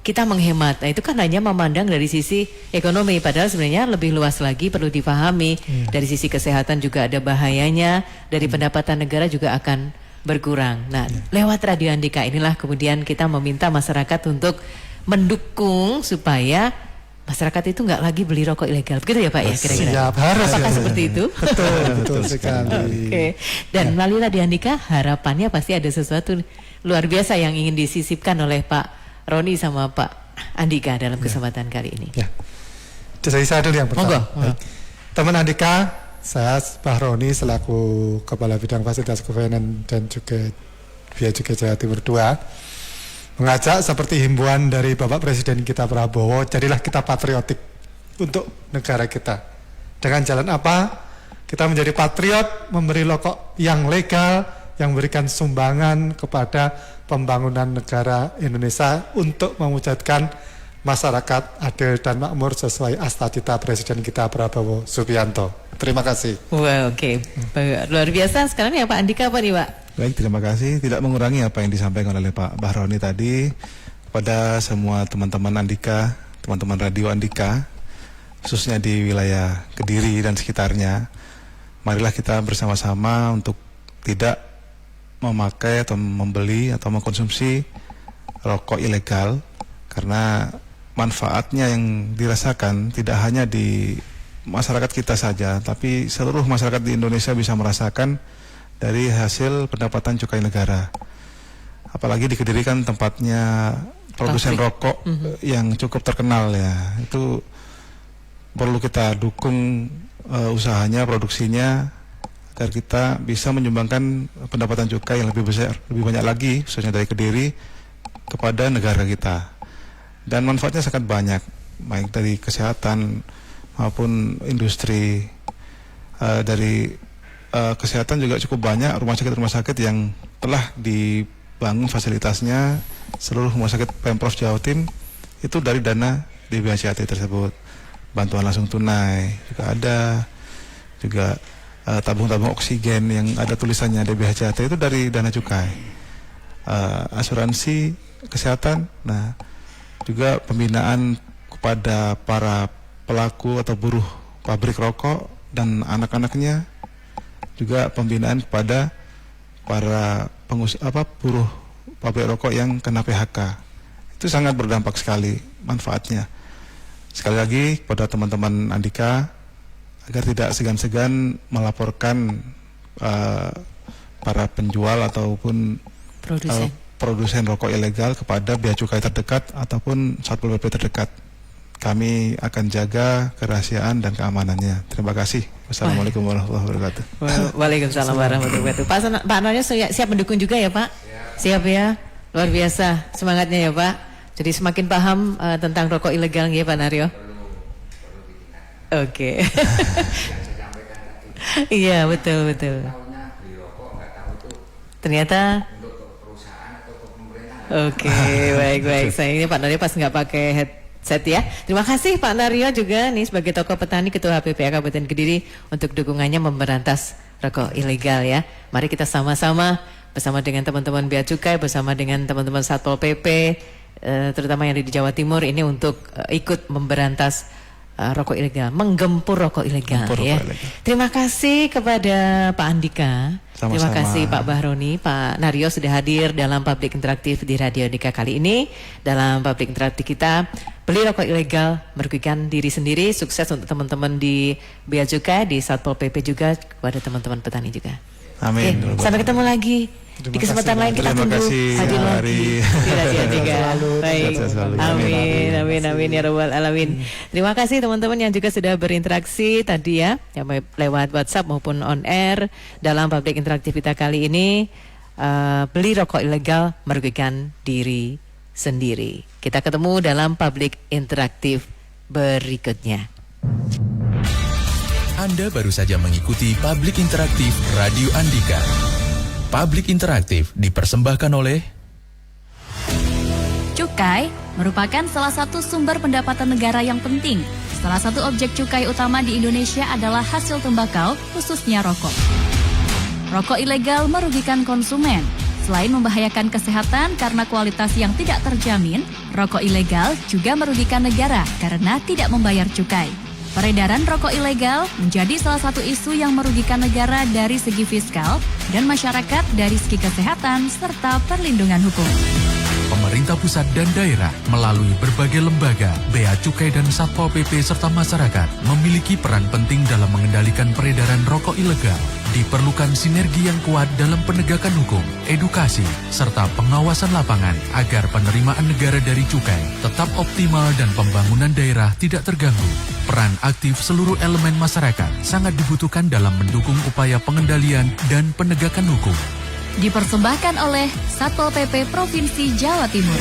Speaker 4: kita menghemat. Nah, itu kan hanya memandang dari sisi ekonomi, padahal sebenarnya lebih luas lagi perlu dipahami. Dari sisi kesehatan juga ada bahayanya, dari pendapatan negara juga akan berkurang. Nah, lewat Radio Andika inilah kemudian kita meminta masyarakat untuk mendukung supaya masyarakat itu nggak lagi beli rokok ilegal, begitu ya Pak ya kira-kira?
Speaker 6: Siap, harus.
Speaker 4: Apakah seperti itu?
Speaker 6: Betul sekali.
Speaker 4: Oke. Dan melalui Radio Andika harapannya pasti ada sesuatu luar biasa yang ingin disisipkan oleh Pak Roni sama Pak Andika dalam kesempatan kali ini. Ya.
Speaker 6: Jadi saya dulu yang pertama. Teman Andika, saya Pak Roni selaku Kepala Bidang Fasilitas Kewenangan dan juga Bea Cukai Jawa Timur 2 mengajak seperti himbauan dari Bapak Presiden kita Prabowo, jadilah kita patriotik untuk negara kita. Dengan jalan apa? Kita menjadi patriot, memberi rokok yang legal, yang memberikan sumbangan kepada pembangunan negara Indonesia untuk mewujudkan masyarakat adil dan makmur sesuai cita Presiden kita Prabowo Subianto. Terima kasih.
Speaker 4: Wow, oke. Luar biasa. Sekarang ya Pak Andika apa nih Pak?
Speaker 9: Baik, terima kasih. Tidak mengurangi apa yang disampaikan oleh Pak Bahroni tadi. Kepada semua teman-teman Andika, teman-teman Radio Andika, khususnya di wilayah Kediri dan sekitarnya, marilah kita bersama-sama untuk tidak memakai atau membeli atau mengkonsumsi rokok ilegal, karena manfaatnya yang dirasakan tidak hanya di masyarakat kita saja, tapi seluruh masyarakat di Indonesia bisa merasakan dari hasil pendapatan cukai negara. Apalagi di Kediri kan tempatnya produsen rokok yang cukup terkenal ya. Itu perlu kita dukung usahanya, produksinya, agar kita bisa menyumbangkan pendapatan cukai yang lebih besar, lebih banyak lagi, khususnya dari Kediri, kepada negara kita. Dan manfaatnya sangat banyak, baik dari kesehatan maupun industri. Dari kesehatan juga cukup banyak rumah sakit yang telah dibangun fasilitasnya, seluruh rumah sakit Pemprov Jawa Tim itu dari dana di BHCAT tersebut. bantuan langsung tunai juga ada, juga tabung-tabung oksigen yang ada tulisannya DBHJT itu dari dana cukai, asuransi kesehatan, nah juga pembinaan kepada para pelaku atau buruh pabrik rokok dan anak-anaknya, juga pembinaan kepada para buruh pabrik rokok yang kena PHK. Itu sangat berdampak sekali manfaatnya. Sekali lagi kepada teman-teman Andika agar tidak segan-segan melaporkan para penjual ataupun produsen rokok ilegal kepada bea cukai terdekat ataupun Satpol PP terdekat. Kami akan jaga kerahasiaan dan keamanannya. Terima kasih. Wassalamualaikum warahmatullahi wabarakatuh.
Speaker 4: Waalaikumsalam warahmatullahi wabarakatuh. Pak Naryo siap mendukung juga ya Pak? Siap ya? Luar biasa semangatnya ya Pak. Jadi semakin paham tentang rokok ilegal ya Pak Naryo? Oke. Iya betul. Ternyata. Oke, baik. Sayangnya Pak Naryo pas nggak pakai headset ya. Terima kasih Pak Naryo juga nih sebagai tokoh petani Ketua HPPA Kabupaten Kediri untuk dukungannya memberantas rokok ilegal ya. Mari kita sama-sama bersama dengan teman-teman Bea Cukai, bersama dengan teman-teman Satpol PP, terutama yang di Jawa Timur ini untuk ikut memberantas rokok ilegal, menggempur rokok ilegal ya. Terima kasih kepada Pak Andika.
Speaker 9: Sama-sama.
Speaker 4: Terima kasih Pak Bahroni, Pak Naryo sudah hadir dalam Public Interaktif di Radio Andika kali ini. Dalam Public Interaktif kita, beli rokok ilegal merugikan diri sendiri. Sukses untuk teman-teman di Bea Cukai, di Satpol PP juga, kepada teman-teman petani juga.
Speaker 9: Amin.
Speaker 4: Sampai ketemu lagi. Di kesempatan lain kita tunggu hadir lagi di Radio Andika. Baik. Amin ya rabbal alamin. Terima kasih teman-teman yang juga sudah berinteraksi tadi ya, yang lewat WhatsApp maupun on air dalam Public Interaktif kita kali ini. Beli rokok ilegal merugikan diri sendiri. Kita ketemu dalam Public Interaktif berikutnya.
Speaker 1: Anda baru saja mengikuti Public Interaktif Radio Andika. Public Interaktif dipersembahkan oleh
Speaker 5: Cukai merupakan salah satu sumber pendapatan negara yang penting. Salah satu objek cukai utama di Indonesia adalah hasil tembakau, khususnya rokok. Rokok ilegal merugikan konsumen. Selain membahayakan kesehatan karena kualitas yang tidak terjamin, rokok ilegal juga merugikan negara karena tidak membayar cukai. Peredaran rokok ilegal menjadi salah satu isu yang merugikan negara dari segi fiskal dan masyarakat dari segi kesehatan serta perlindungan hukum.
Speaker 1: Pemerintah pusat dan daerah melalui berbagai lembaga, Bea Cukai dan Satpol PP serta masyarakat memiliki peran penting dalam mengendalikan peredaran rokok ilegal. Diperlukan sinergi yang kuat dalam penegakan hukum, edukasi, serta pengawasan lapangan agar penerimaan negara dari cukai tetap optimal dan pembangunan daerah tidak terganggu. Peran aktif seluruh elemen masyarakat sangat dibutuhkan dalam mendukung upaya pengendalian dan penegakan hukum.
Speaker 5: Dipersembahkan oleh Satpol PP Provinsi Jawa Timur.